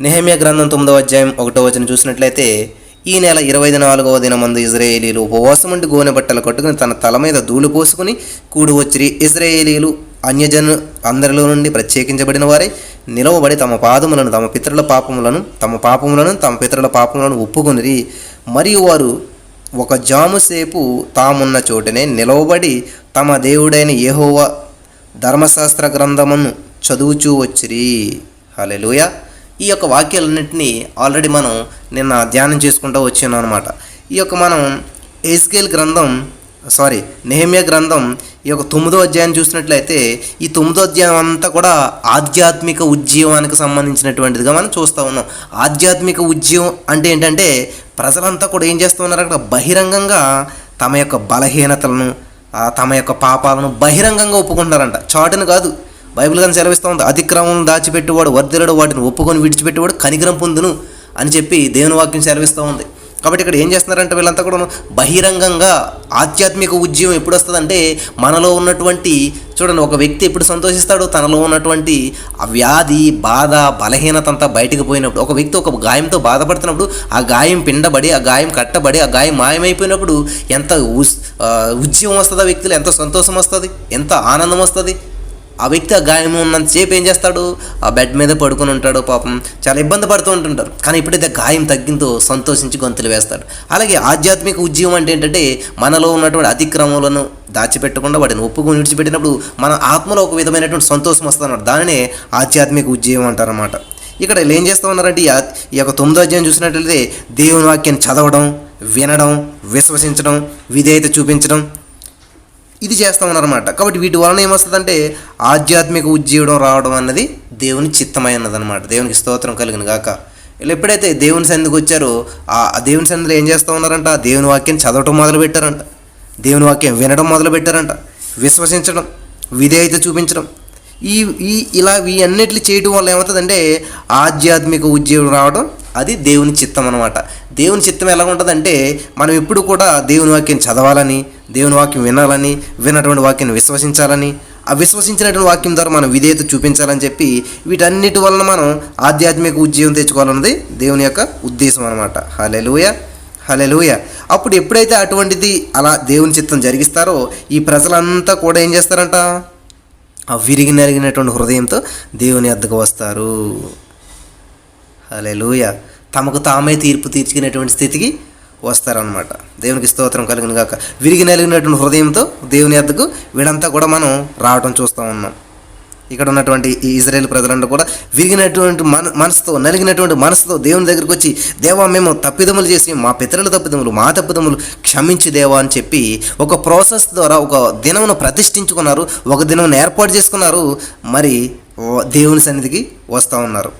నెహెమ్యా గ్రంథం 9వ అధ్యాయం 1వ వచనం చూసినట్లయితే, ఈ నెల 24వ దినమందు ఇజ్రాయేలీలు ఉపవాసముండి గోనె బట్టలు కట్టుకుని తన తల మీద ధూళి పోసుకుని కూడి వచ్చిరి. ఇజ్రాయేలీలు అన్యజను అందరిలో నుండి ప్రత్యేకించబడిన వారే నిలవబడి తమ పితరుల పాపములను ఒప్పుకొనిరి. మరియు వారు ఒక జాము సేపు తామున్న చోటనే నిలవబడి తమ దేవుడైన యెహోవా ధర్మశాస్త్ర గ్రంథమును చదువుచూ వచ్చిరి. హల్లెలూయా. ఈ యొక్క వాక్యాలన్నింటినీ ఆల్రెడీ మనం నిన్న ధ్యానం చేసుకుంటూ వచ్చాను అనమాట. ఈ యొక్క మనం నెహెమ్యా గ్రంథం ఈ యొక్క 9వ అధ్యాయం చూసినట్లయితే, ఈ 9వ అధ్యాయం అంతా కూడా ఆధ్యాత్మిక ఉద్యమానికి సంబంధించినటువంటిదిగా మనం చూస్తూ ఉన్నాం. ఆధ్యాత్మిక ఉద్యమం అంటే ఏంటంటే, ప్రజలంతా కూడా ఏం చేస్తూ ఉన్నారు, అక్కడ బహిరంగంగా తమ యొక్క బలహీనతలను తమ యొక్క పాపాలను బహిరంగంగా ఒప్పుకుంటున్నారంట, చాటును కాదు. బైబిల్ కానీ సెలవిస్తూ ఉంది, అతిక్రమం దాచిపెట్టేవాడు వర్ధిల్లడు, వాటిని ఒప్పుకొని విడిచిపెట్టేవాడు కనికరం పొందును అని చెప్పి దేవుని వాక్యం సెలవిస్తూ ఉంది. కాబట్టి ఇక్కడ ఏం చేస్తున్నారంటే, వీళ్ళంతా కూడా బహిరంగంగా ఆధ్యాత్మిక ఉద్యమం ఎప్పుడు వస్తుందంటే, మనలో ఉన్నటువంటి చూడండి, ఒక వ్యక్తి ఎప్పుడు సంతోషిస్తాడో తనలో ఉన్నటువంటి ఆ వ్యాధి, బాధ, బలహీనత అంతా బయటకు పోయినప్పుడు, ఒక వ్యక్తి ఒక గాయంతో బాధపడుతున్నప్పుడు ఆ గాయం పిండబడి, ఆ గాయం కట్టబడి, ఆ గాయం మాయమైపోయినప్పుడు ఎంత ఉద్యమం వస్తుంది, ఆ వ్యక్తిలో ఎంత సంతోషం వస్తుంది, ఎంత ఆనందం వస్తుంది. ఆ వ్యక్తి ఆ గాయం ఉన్నంతసేపు ఏం చేస్తాడు, ఆ బెడ్ మీద పడుకొని ఉంటాడు, పాపం చాలా ఇబ్బంది పడుతూ ఉంటుంటారు. కానీ ఎప్పుడైతే గాయం తగ్గిందో సంతోషించి గొంతులు వేస్తాడు. అలాగే ఆధ్యాత్మిక ఉద్యమం అంటే ఏంటంటే, మనలో ఉన్నటువంటి అతిక్రమములను దాచిపెట్టకుండా వాటిని ఒప్పుకొని విడిచిపెట్టినప్పుడు మన ఆత్మలో ఒక విధమైనటువంటి సంతోషం వస్తుందన్నమాట. దానినే ఆధ్యాత్మిక ఉద్యమం అంటారన్నమాట. ఇక్కడ వీళ్ళు ఏం చేస్తూ ఉన్నారంటే, ఈ యొక్క 9వ అధ్యాయం చూసినట్లయితే దేవుని వాక్యాన్ని చదవడం, వినడం, విశ్వసించడం, విధేయత చూపించడం, ఇది చేస్తూ ఉన్నారన్నమాట. కాబట్టి వీటి వలన ఏమొస్తుందంటే, ఆధ్యాత్మిక ఉజ్జీవడం రావడం అన్నది దేవుని చిత్తమైనదన్నమాట. దేవునికి స్తోత్రం కలుగును గాక. వీళ్ళు ఎప్పుడైతే దేవుని సన్నిధికి వచ్చారో, ఆ దేవుని సన్నిధిలో ఏం చేస్తూ ఉన్నారంట, దేవుని వాక్యం చదవటం మొదలుపెట్టారంట, దేవుని వాక్యం వినడం మొదలుపెట్టారంట, విశ్వసించడం, విధేయత చూపించడం, ఈ అన్నిట్లు చేయడం వల్ల ఏమవుతుందంటే, ఆధ్యాత్మిక ఉజ్జీవనం రావడం, అది దేవుని చిత్తం అనమాట. దేవుని చిత్తం ఎలా ఉంటుందంటే, మనం ఎప్పుడు కూడా దేవుని వాక్యం చదవాలని, దేవుని వాక్యం వినాలని, విన్నటువంటి వాక్యాన్ని విశ్వసించాలని, ఆ విశ్వసించినటువంటి వాక్యం ద్వారా మనం విధేయత చూపించాలని చెప్పి, వీటన్నిటి వలన మనం ఆధ్యాత్మిక ఉద్యోగం తెచ్చుకోవాలన్నది దేవుని యొక్క ఉద్దేశం అనమాట. హల్లెలూయా, హల్లెలూయా. అప్పుడు ఎప్పుడైతే అటువంటిది అలా దేవుని చిత్తం జరిగిస్తారో, ఈ ప్రజలంతా కూడా ఏం చేస్తారంట, ఆ విరిగి నలిగినటువంటి హృదయంతో దేవుని వద్దకు వస్తారు. హల్లెలూయా. తమకు తామే తీర్పు తీర్చుకునేటువంటి స్థితికి వస్తారనమాట. దేవునికి స్తోత్రం కలుగును గాక. విరిగి నలిగినటువంటి హృదయంతో దేవుని వద్దకు వీళ్ళంతా కూడా మనం రావడం చూస్తూ ఉన్నాం. ఇక్కడ ఉన్నటువంటి ఈ ఇజ్రాయేల్ ప్రజలంతా కూడా విరిగినటువంటి నలిగినటువంటి మనసుతో దేవుని దగ్గరికి వచ్చి, దేవా మేము తప్పిదములు చేసి, మా పితరుల తప్పిదములు, మా తప్పిదములు క్షమించు దేవా అని చెప్పి ఒక ప్రాసెస్ ద్వారా ఒక దినమును ప్రతిష్ఠించుకున్నారు, ఒక దినం ఏర్పాటు చేసుకున్నారు, మరి దేవుని సన్నిధికి వస్తూ ఉన్నారు.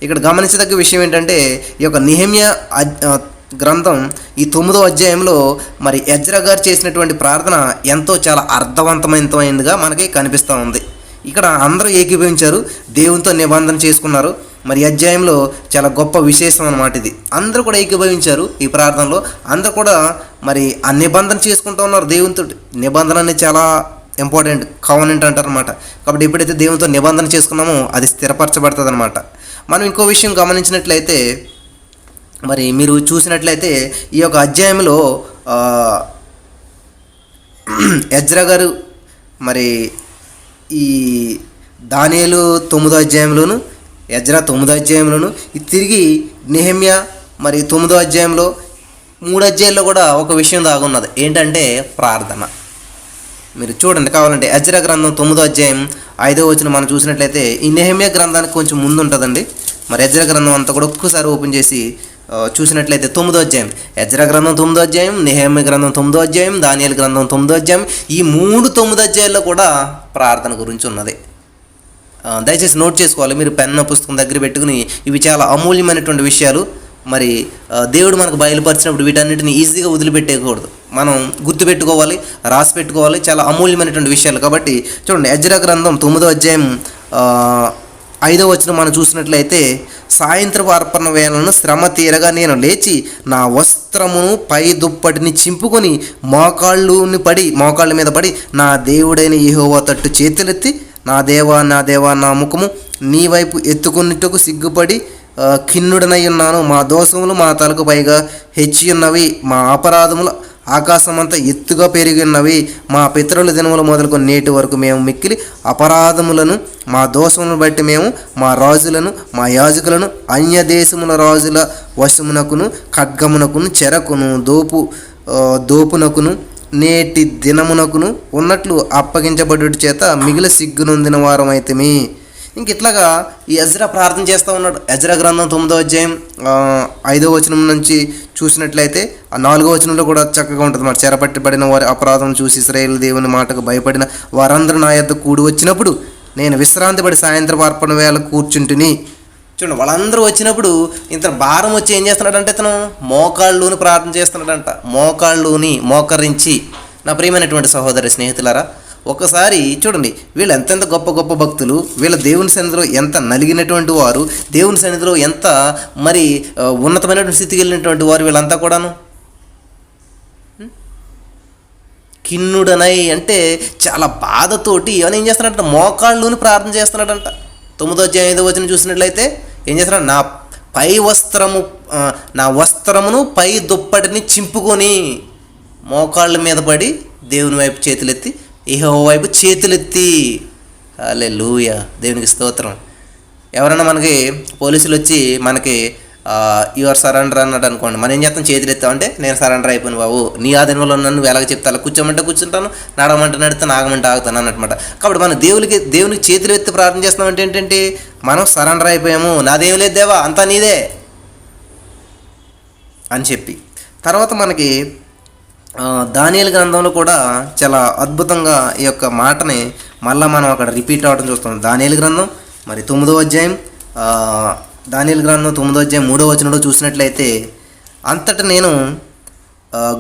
ఇక్కడ గమనించదగ్గ విషయం ఏంటంటే, ఈ యొక్క నెహెమ్యా గ్రంథం ఈ 9వ అధ్యాయంలో మరి ఎజ్రా గారు చేసినటువంటి ప్రార్థన చాలా అర్థవంతమైనదిగా మనకి కనిపిస్తూ ఉంది. ఇక్కడ అందరూ ఏకీభవించారు, దేవునితో నిబంధన చేసుకున్నారు. మరి ఈ అధ్యాయంలో చాలా గొప్ప విశేషం అన్నమాట ఇది. అందరూ కూడా ఏకీభవించారు ఈ ప్రార్థనలో, అందరూ కూడా మరి ఆ నిబంధన చేసుకుంటూ ఉన్నారు దేవునితో. నిబంధన అనేది చాలా ఇంపార్టెంట్, కవనెంట్ అంటారు అనమాట. కాబట్టి ఎప్పుడైతే దేవునితో నిబంధన చేసుకున్నామో అది స్థిరపరచబడుతుంది అనమాట. మనం ఇంకో విషయం గమనించినట్లయితే, మరి మీరు చూసినట్లయితే ఈ యొక్క అధ్యాయంలో ఎజ్రా గారు మరి ఈ దానియేలు 9వ అధ్యాయంలోను, ఎజ్రా 9వ అధ్యాయంలోను, తిరిగి నెహెమ్యా మరి 9వ అధ్యాయంలో 3 అధ్యాయాల్లో కూడా ఒక విషయం దాగున్నది. ఏంటంటే ప్రార్థన. మీరు చూడండి కావాలంటే ఎజ్రా గ్రంథం 9వ అధ్యాయం 5వ వచనం మనం చూసినట్లయితే, ఈ నెహెమ్యా గ్రంథానికి కొంచెం ముందు ఉంటుందండి. మరి ఎజ్రా గ్రంథం అంతా కూడా ఒక్కసారి ఓపెన్ చేసి చూసినట్లయితే 9వ అధ్యాయం, ఎజ్రా గ్రంథం 9వ అధ్యాయం, నెహెమ్యా గ్రంథం 9వ అధ్యాయం, దానియేలు గ్రంథం 9వ అధ్యాయం, ఈ 9 అధ్యాయాల్లో కూడా ప్రార్థన గురించి ఉన్నది. దయచేసి నోట్ చేసుకోవాలి, మీరు పెన్ను పుస్తకం దగ్గర పెట్టుకుని. ఇవి చాలా అమూల్యమైనటువంటి విషయాలు. మరి దేవుడు మనకు బయలుపరిచినప్పుడు వీటన్నిటిని ఈజీగా వదిలిపెట్టేయకూడదు, మనం గుర్తుపెట్టుకోవాలి, రాసి పెట్టుకోవాలి. చాలా అమూల్యమైనటువంటి విషయాలు. కాబట్టి చూడండి, ఎజ్రా గ్రంథం 9వ అధ్యాయం 5వ వచనం మనం చూసినట్లయితే, సాయంత్రపు అర్పణ వేళను శ్రమ తీరగా నేను లేచి నా వస్త్రమును పై దుప్పటిని చింపుకొని మోకాళ్ళ మీద పడి నా దేవుడైన యెహోవా తట్టు చేతులెత్తి, నా దేవా నా ముఖము నీ వైపు ఎత్తుకున్నట్టుకు సిగ్గుపడి ఖిన్నుడనై ఉన్నాను. మా దోషములు మా తలకు పైగా హెచ్చి ఉన్నవి, మా అపరాధములు ఆకాశమంతా ఎత్తుగా పెరిగి ఉన్నవి. మా పితరుల దినములు మొదలుకొని నేటి వరకు మేము మిక్కిలి అపరాధములను మా దోషములను బట్టి మేము మా రాజులను మా యాజకులను అన్య దేశముల రాజుల వశమునకును ఖడ్గమునకును చెరకును దోపునకును నేటి దినమునకును ఉన్నట్లు అప్పగించబడుట చేత మిగిలి సిగ్గునొందిన వారం అయితేమి. ఇంక ఇట్లాగా ఈ ఎజ్రా ప్రార్థన చేస్తూ ఉన్నాడు. ఎజ్రా గ్రంథం 9వ అధ్యాయం 5వ వచనం నుంచి చూసినట్లయితే ఆ 4వ వచనంలో కూడా చక్కగా ఉంటుంది. మరి చెరపట్టబడిన వారి అపరాధం చూసి ఇశ్రాయేలు దేవుని మాటకు భయపడిన వారందరూ నా యొద్ద కూడి వచ్చినప్పుడు నేను విశ్రాంతి పడి సాయంత్రం అర్పణ వేళ కూర్చుంటుని. చూడండి, వాళ్ళందరూ వచ్చినప్పుడు ఇంత భారం వచ్చి ఏం చేస్తున్నాడంటే ఇతను మోకాళ్ళుని ప్రార్థన చేస్తున్నాడంట. మోకాళ్ళుని మోకరించి. నా ప్రియమైనటువంటి సహోదరి స్నేహితులారా, ఒకసారి చూడండి, వీళ్ళు ఎంతెంత గొప్ప గొప్ప భక్తులు, వీళ్ళ దేవుని సన్నిధిలో ఎంత నలిగినటువంటి వారు, దేవుని సన్నిధిలో ఎంత మరి ఉన్నతమైనటువంటి స్థితికి వెళ్ళినటువంటి వారు వీళ్ళంతా కూడాను. కిన్నుడనై అంటే చాలా బాధతోటి అని ఏం చేస్తున్నాడంట, మోకాళ్ళుని ప్రార్థన చేస్తున్నాడంట. 9వ అధ్యాయం 5వ వచనం చూసినట్లయితే ఏం చేస్తున్నాడు, నా వస్త్రమును పై దుప్పటిని చింపుకొని మోకాళ్ళ మీద పడి దేవుని వైపు చేతులెత్తి, యెహోవా వైపు చేతులెత్తి. హల్లెలూయా, దేవునికి స్తోత్రం. ఎవరైనా మనకి పోలీసులు వచ్చి మనకి యువర్ సరెండర్ అన్నాడు అనుకోండి, మనం ఏం చేస్తాం, చేతులు ఎత్తామంటే నేను సరెండర్ అయిపోయాను బాబు, నీ ఆధీనంలో నన్ను ఎలాగ చెప్తా, కూర్చోమంటే కూర్చుంటాను, నడవమంటే నడుస్తాను, ఆగమంటే ఆగుతాను అన్నమాట. కాబట్టి మనం దేవునికి చేతులు ఎత్తి ప్రార్థన చేస్తున్నామంటే ఏంటంటే మనం సరెండర్ అయిపోయాము, నాదేం లేదు దేవా, అంతా నీదే అని చెప్పి. తర్వాత మనకి దానియేలు గ్రంథంలో కూడా చాలా అద్భుతంగా ఈ యొక్క మాటని మళ్ళీ మనం అక్కడ రిపీట్ అవ్వడం చూస్తాం. దానియేలు గ్రంథం మరి 9వ అధ్యాయం దానియేలు గ్రంథం 9వ అధ్యాయం 3వ వచనంలో చూసినట్లయితే, అంతటా నేను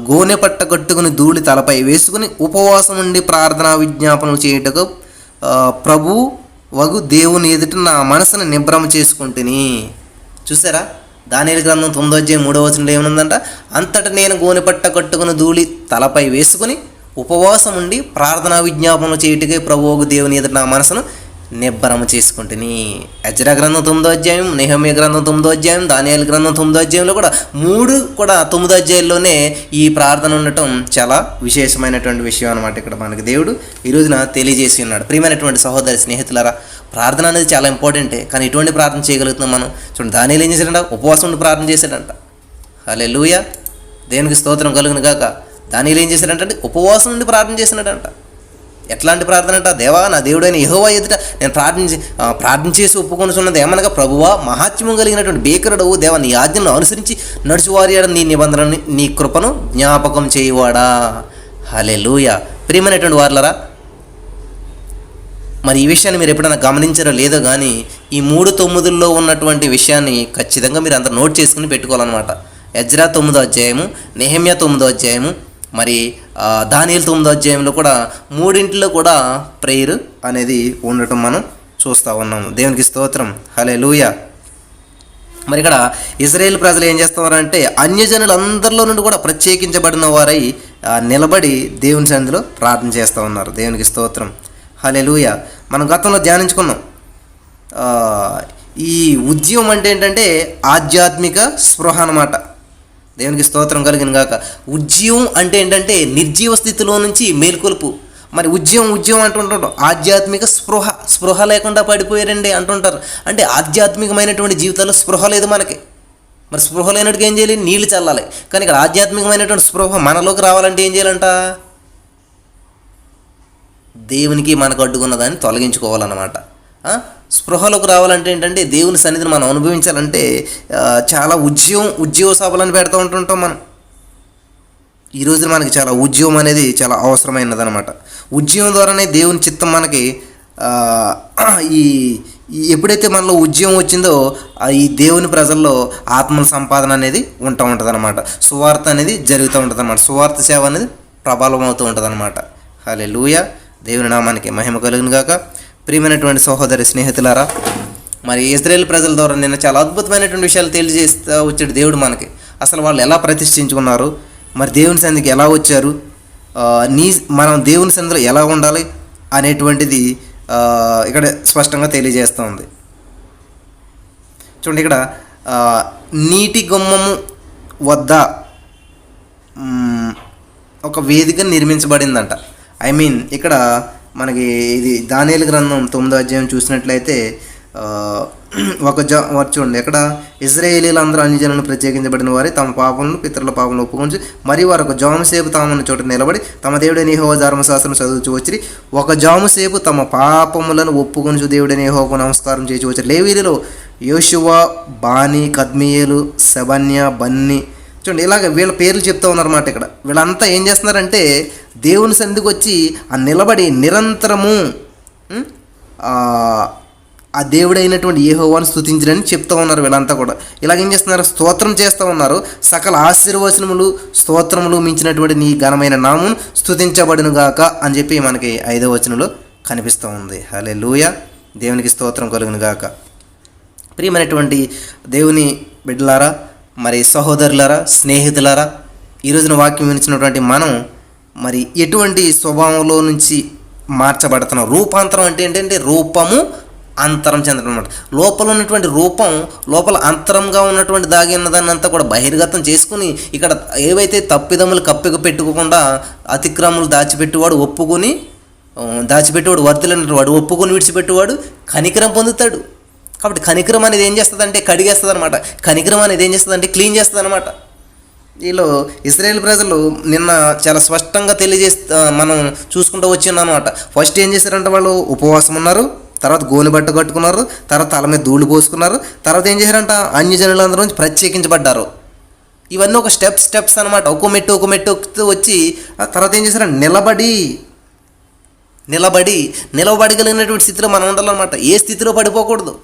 గోనె పట్ట కట్టుకుని ధూళి తలపై వేసుకుని ఉపవాసం ఉండి ప్రార్థనా విజ్ఞాపనలు చేయుటకు ప్రభు వగు దేవుని ఎదుట నా మనసును నిబ్రమ చేసుకుంటుని. చూసారా, దానియేలు గ్రంథం 9వ అధ్యాయం 3వ వచనంలో ఏమనుందంట, అంతటా నేను గోనె పట్ట కట్టుకుని ధూళి తలపై వేసుకుని ఉపవాసం ఉండి ప్రార్థనా విజ్ఞాపనలు చేయుటకే ప్రభువుకు దేవుని ఎదుట నా మనసును నిబ్బరము చేసుకుంటుని. ఎజ్రా గ్రంథం 9వ అధ్యాయం, నెహెమ్యా గ్రంథం 9వ అధ్యాయం, దానియేలు గ్రంథం 9వ అధ్యాయంలో కూడా 3 కూడా 9వ అధ్యాయంలోనే ఈ ప్రార్థన ఉండటం చాలా విశేషమైనటువంటి విషయం అనమాట. ఇక్కడ మనకి దేవుడు ఈ రోజున తెలియజేసి ఉన్నాడు. ప్రియమైనటువంటి సహోదరి స్నేహితులారా, ప్రార్థన అనేది చాలా ఇంపార్టెంటే, కానీ ఎటువంటి ప్రార్థన చేయగలుగుతున్నాం మనం? చూడండి, దానియేలు ఏం చేశాడంట, ఉపవాసం ఉండి ప్రార్థన చేశాడంట. హల్లెలూయా, దేవునికి స్తోత్రం కలుగును గాక. దానియేలు ఏం చేశాడంటే ఉపవాసం నుండి ప్రార్థన చేసినాడంట. ఎట్లాంటి ప్రార్థన అంట, దేవా నా దేవుడైన యెహోవా ఎదుట నేను ప్రార్థన చేసి ఒప్పుకొనుచున్నది ఏమనగా, ప్రభువా మహాత్మ్యం కలిగినటువంటి భీకరుడవు, దేవా నీ ఆజ్ఞలను అనుసరించి నడుచువారియాడ నీ నిబంధనని నీ కృపను జ్ఞాపకం చేయువాడా. హల్లెలూయా. ప్రియమైనటువంటి వారలారా, మరి ఈ విషయాన్ని మీరు ఎప్పుడైనా గమనించారో లేదో కానీ ఈ 3:9 ఉన్నటువంటి విషయాన్ని ఖచ్చితంగా మీరు అంతా నోట్ చేసుకుని పెట్టుకోవాలన్నమాట. ఎజ్రా 9వ అధ్యాయము, నెహెమ్యా 9వ అధ్యాయము, మరి దానియేలు 9వ అధ్యాయంలో కూడా 3 కూడా ప్రేయర్ అనేది ఉండటం మనం చూస్తూ ఉన్నాము. దేవునికి స్తోత్రం. హల్లెలూయా. మరి ఇక్కడ ఇశ్రాయేలు ప్రజలు ఏం చేస్తున్నారంటే అన్యజనులందరిలో నుండి కూడా ప్రత్యేకించబడిన వారై నిలబడి దేవుని సన్నిధిలో ప్రార్థన చేస్తూ ఉన్నారు. దేవునికి స్తోత్రం. హల్లెలూయా. మనం గతంలో ధ్యానించుకున్నాం. ఈ ఉద్యమం అంటే ఏంటంటే ఆధ్యాత్మిక స్పృహ అన్నమాట. దేవునికి స్తోత్రం కలిగిన గాక. ఉద్యమం అంటే ఏంటంటే నిర్జీవ స్థితిలో నుంచి మేల్కొలుపు. మరి ఉద్యమం అంటుంటారు, ఆధ్యాత్మిక స్పృహ లేకుండా పడిపోయారండి అంటుంటారు. అంటే ఆధ్యాత్మికమైనటువంటి జీవితంలో స్పృహ లేదు మనకి. మరి స్పృహ లేనట్టుగా ఏం చేయాలి? నీళ్లు చల్లాలి. కానీ ఇక్కడ ఆధ్యాత్మికమైనటువంటి స్పృహ మనలోకి రావాలంటే ఏం చేయాలంట? దేవునికి మనకు అడ్డుకున్నదాన్ని తొలగించుకోవాలన్నమాట. స్పృహలోకి రావాలంటే ఏంటంటే దేవుని సన్నిధిని మనం అనుభవించాలంటే చాలా ఉద్యోగ సభలను పెడుతూ ఉంటుంటాం మనం. ఈరోజు మనకి చాలా ఉద్యోగం అనేది చాలా అవసరమైనదనమాట. ఉద్యోగం ద్వారానే దేవుని చిత్తం మనకి ఈ ఎప్పుడైతే మనలో ఉద్యోగం వచ్చిందో ఈ దేవుని ప్రజల్లో ఆత్మల సంపాదన అనేది ఉంటుంది అనమాట. సువార్త అనేది జరుగుతూ ఉంటుంది అనమాట. సువార్త సేవ అనేది ప్రబలం అవుతూ ఉంటుంది అనమాట. హల్లెలూయా. దేవుని నామానికి మహిమ కలుగును గాక. ప్రియమైనటువంటి సహోదరి స్నేహితులారా, మరి ఇశ్రాయేలు ప్రజల ద్వారా నిన్న చాలా అద్భుతమైనటువంటి విషయాలు తెలియజేస్తూ వచ్చాడు దేవుడు మనకి. అసలు వాళ్ళు ఎలా ప్రతిష్ఠించుకున్నారు, మరి దేవుని సన్నిధికి ఎలా వచ్చారు, మనం దేవుని సన్నిధిలో ఎలా ఉండాలి అనేటువంటిది ఇక్కడ స్పష్టంగా తెలియజేస్తూ ఉంది. చూడండి, ఇక్కడ ఆ, నీటి గుమ్మము వద్ద ఒక వేదిక నిర్మించబడిందంట. ఐ మీన్ ఇక్కడ మనకి ఇది దానియేలు గ్రంథం 9వ అధ్యాయం చూసినట్లయితే చూడండి, ఎక్కడ ఇశ్రాయేలీయులందరూ అన్యజనులను ప్రత్యేకించబడిన వారి తమ పాపములను పితరుల పాపములను ఒప్పుకొని మరియు వారు ఒక జాముసేపు తామున్న చోట నిలబడి తమ దేవుడైన యెహోవా ధర్మశాస్త్రం చదువుచు వచ్చి ఒక జాముసేపు తమ పాపములను ఒప్పుకొని దేవుడైన యెహోవాకు నమస్కారం చేసి వచ్చారు. లేవీయులలో యోషువ, బాని, కద్మియేలు, సెబన్య, బన్ని, చూడండి ఇలాగ వీళ్ళ పేర్లు చెప్తూ ఉన్నారన్నమాట. ఇక్కడ వీళ్ళంతా ఏం చేస్తున్నారంటే దేవుని సన్నిధికి వచ్చి ఆ నిలబడి నిరంతరము ఆ దేవుడైనటువంటి యెహోవాను స్తుతించడని చెప్తూ ఉన్నారు. వీళ్ళంతా కూడా ఇలాగేం చేస్తున్నారు, స్తోత్రం చేస్తూ ఉన్నారు. సకల ఆశీర్వచనములు స్తోత్రములు మించినటువంటి నీ ఘనమైన నామమును స్తుతించబడును గాక అని చెప్పి మనకి 5వ వచనంలో కనిపిస్తూ ఉంది. హల్లెలూయా, దేవునికి స్తోత్రం కలుగును గాక. ప్రియమైనటువంటి దేవుని బిడ్డలారా, మరి సహోదరులారా, స్నేహితులారా, ఈరోజున వాక్యం వినిచినటువంటి మనం మరి ఎటువంటి స్వభావంలో నుంచి మార్చబడుతున్నాం? రూపాంతరం అంటే ఏంటంటే రూపము అంతరం చెందడం అనమాట. లోపల ఉన్నటువంటి రూపం లోపల అంతరంగా ఉన్నటువంటి దాగి ఉన్నదాన్ని అంతా కూడా బహిర్గతం చేసుకుని ఇక్కడ ఏవైతే తప్పిదములు కప్పిక పెట్టుకోకుండా అతిక్రమములు దాచిపెట్టేవాడు వర్తిలేని వాడు ఒప్పుకొని విడిచిపెట్టేవాడు కనికరం పొందుతాడు. కాబట్టి కనికరం అనేది ఏం చేస్తుందంటే కడిగేస్తుంది అనమాట. కనికరం అనేది ఏం చేస్తుందంటే క్లీన్ చేస్తుంది అనమాట. వీళ్ళు ఇశ్రాయేల్ ప్రజలు నిన్న చాలా స్పష్టంగా మనం చూసుకుంటూ వచ్చిన్నాం అనమాట. ఫస్ట్ ఏం చేశారంటే వాళ్ళు ఉపవాసం ఉన్నారు, తర్వాత గోనె బట్ట కట్టుకున్నారు, తర్వాత తల మీద ధూళి పోసుకున్నారు, తర్వాత ఏం చేశారంట అన్యజనులందరూ నుంచి ప్రత్యేకించబడ్డారు. ఇవన్నీ ఒక స్టెప్స్ అనమాట. ఒక మెట్టు వచ్చి తర్వాత ఏం చేశారంటే నిలబడగలిగినటువంటి స్థితిలో మనం ఉండాలన్నమాట. ఏ స్థితిలో పడిపోకూడదు.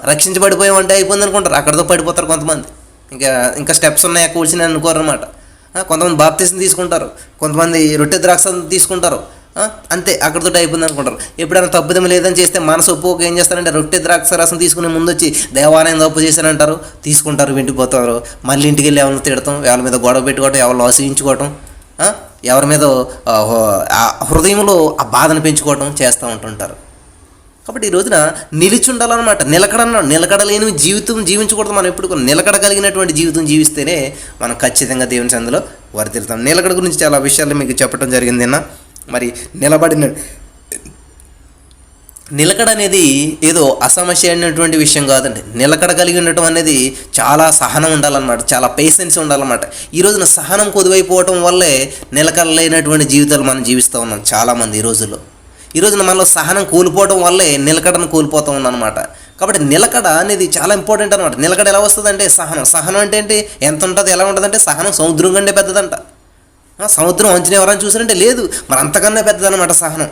రక్షించబడిపోయామంటే అయిపోయింది అనుకుంటారు, అక్కడితో పడిపోతారు కొంతమంది. ఇంకా స్టెప్స్ ఉన్నాయా కూర్చుని అనుకోరు అనమాట. కొంతమంది బాప్తిసం తీసుకుంటారు, కొంతమంది రొట్టె ద్రాక్ష తీసుకుంటారు, అంతే అక్కడితో అయిపోయింది అనుకుంటారు. ఎప్పుడైనా తప్పుదం లేదని చేస్తే మనసు ఒప్పుకోక ఏం చేస్తారంటే రొట్టె ద్రాక్ష రసం తీసుకుని ముందు వచ్చి దేవాలయం తప్పు చేశారంటారు, తీసుకుంటారు, వింటిపోతారు. మళ్ళీ ఇంటికి వెళ్ళి ఎవరిని తిడతాం, ఎవరి మీద గొడవ పెట్టుకోవటం, ఎవరిని ఆశయించుకోవటం, ఎవరి మీద హృదయంలో ఆ బాధను పెంచుకోవటం చేస్తూ ఉంటుంటారు. కాబట్టి ఈ రోజున నిలిచి ఉండాలన్నమాట. నిలకడలేని జీవితం జీవించకూడదు. మనం ఎప్పుడు నిలకడగలిగినటువంటి జీవితం జీవిస్తేనే మనం ఖచ్చితంగా దేవుని సన్నిధిలో వర్ధిల్లుతాం. నిలకడ గురించి చాలా విషయాలు మీకు చెప్పడం జరిగింది నిన్న. మరి నిలకడ అనేది ఏదో అసమస్య అయినటువంటి విషయం కాదండి. నిలకడ కలిగి ఉండటం అనేది చాలా సహనం ఉండాలన్నమాట, చాలా పేషెన్స్ ఉండాలన్నమాట. ఈ రోజున సహనం కొదువైపోవటం వల్లే నిలకడలేనటువంటి జీవితాలు మనం జీవిస్తూ ఉన్నాం చాలామంది ఈ రోజున మనలో సహనం కోల్పోవడం వల్లే నిలకడను కోల్పోతూ ఉన్నాం అనమాట. కాబట్టి నిలకడ అనేది చాలా ఇంపార్టెంట్ అనమాట. నిలకడ ఎలా వస్తుందంటే సహనం అంటే ఏంటి, ఎంత ఉంటుంది, ఎలా ఉంటుందంటే సహనం సముద్రం కంటే పెద్దదంట. సముద్రం అంచున ఎవరైనా చూసారంటే లేదు, మరి అంతకన్నా పెద్దదన్నమాట సహనం.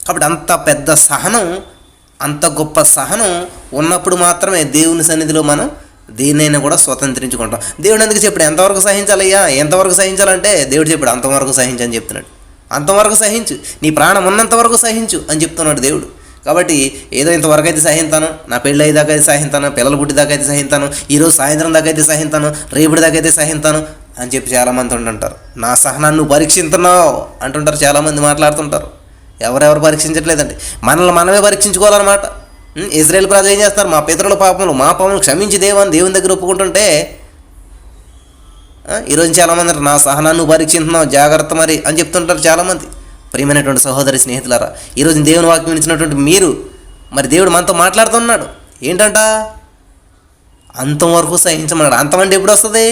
కాబట్టి అంత పెద్ద సహనం, అంత గొప్ప సహనం ఉన్నప్పుడు మాత్రమే దేవుని సన్నిధిలో మనం దేన్నైనా కూడా స్వతంత్రించుకుంటాం. దేవుడు ఎందుకు చెప్పాడు ఎంతవరకు సహించాలయ్యా, ఎంతవరకు సహించాలంటే దేవుడు చెప్పాడు అంతవరకు సహించని చెప్తున్నాడు. అంతవరకు సహించు, నీ ప్రాణం ఉన్నంత వరకు సహించు అని చెప్తున్నాడు దేవుడు. కాబట్టి ఏదో ఇంతవరకు అయితే సహింతాను, నా పెళ్ళి అయ్యేదాకా అయితే సహింతాను, పిల్లల పుట్టి దాకా అయితే సహింతాను, ఈరోజు సాయంత్రం దాకా అయితే సహింతాను, రేపటి దాకా అయితే సహింతాను అని చెప్పి చాలామంది ఉంటుంటారు. నా సహనాన్ని నువ్వు పరీక్షిస్తున్నావు అంటుంటారు, చాలామంది మాట్లాడుతుంటారు. ఎవరెవరు పరీక్షించట్లేదండి, మనల్ని మనమే పరీక్షించుకోవాలన్నమాట. ఇశ్రాయేల్ ప్రజలు ఏం చేస్తారు, మా పితరుల పాపములు మా పాపములు క్షమించి దేవాన్ని దేవుని దగ్గర ఒప్పుకుంటుంటే ఈరోజు చాలామంది నా సహనాన్ని పరీక్షిస్తున్నావు జాగ్రత్త మరి అని చెప్తుంటారు చాలామంది. ప్రియమైనటువంటి సహోదరి స్నేహితులారా, ఈరోజు దేవుని వాక్యం ఇచ్చినటువంటి మీరు మరి దేవుడు మనతో మాట్లాడుతున్నాడు ఏంటంట, అంతవరకు సహించమన్నాడు. అంతమంటే ఎప్పుడు వస్తుంది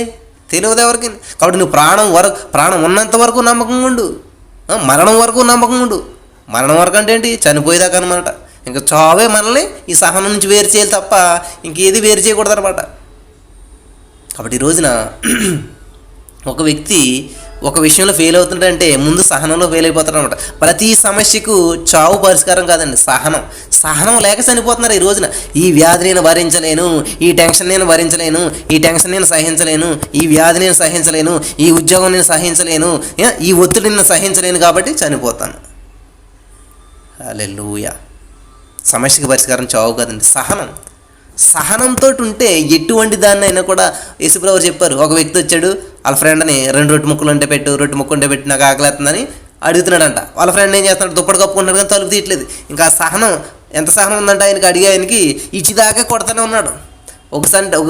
తెలియదు ఎవరికి. కాబట్టి నువ్వు ప్రాణం ఉన్నంత వరకు నమ్మకంగా ఉండు, మరణం వరకు నమ్మకంగా ఉండు. మరణం వరకు అంటే ఏంటి, చనిపోయేదాకా అనమాట. ఇంకా చావే మనల్ని ఈ సహనం నుంచి వేరు చేయాలి తప్ప ఇంకేది వేరు చేయకూడదు అనమాట. కాబట్టి ఈ రోజున ఒక వ్యక్తి ఒక విషయంలో ఫెయిల్ అవుతుంటే ముందు సహనంలో ఫెయిల్ అయిపోతాడు అనమాట. ప్రతి సమస్యకు చావు పరిష్కారం కాదండి, సహనం లేక చనిపోతున్నారు ఈ రోజున. ఈ వ్యాధి నేను భరించలేను, ఈ టెన్షన్ నేను భరించలేను, ఈ టెన్షన్ నేను సహించలేను, ఈ వ్యాధి నేను సహించలేను, ఈ ఉద్యోగం నేను సహించలేను, ఈ ఒత్తిడిని నేను సహించలేను కాబట్టి చనిపోతాను. హల్లెలూయా. సమస్యకి పరిష్కారం చావు కాదండి, సహనంతో ఉంటే ఎటువంటి దాన్ని అయినా కూడా. యేసుప్రభువు చెప్పారు, ఒక వ్యక్తి వచ్చాడు, వాళ్ళ ఫ్రెండ్ని 2 రొట్టె ముక్కలు ఉంటే పెట్టు నాకు ఆకలేస్తుందని అడుగుతున్నాడంట. వాళ్ళ ఫ్రెండ్ ఏం చేస్తున్నాడు, దుప్పటి కప్పుకుంటాడు కానీ తలుపు తీయట్లేదు. ఇంకా ఎంత సహనం ఉందంటే ఆయనకి అడిగే ఆయనకి ఇచ్చిదాకా కొడతానే ఉన్నాడు. ఒక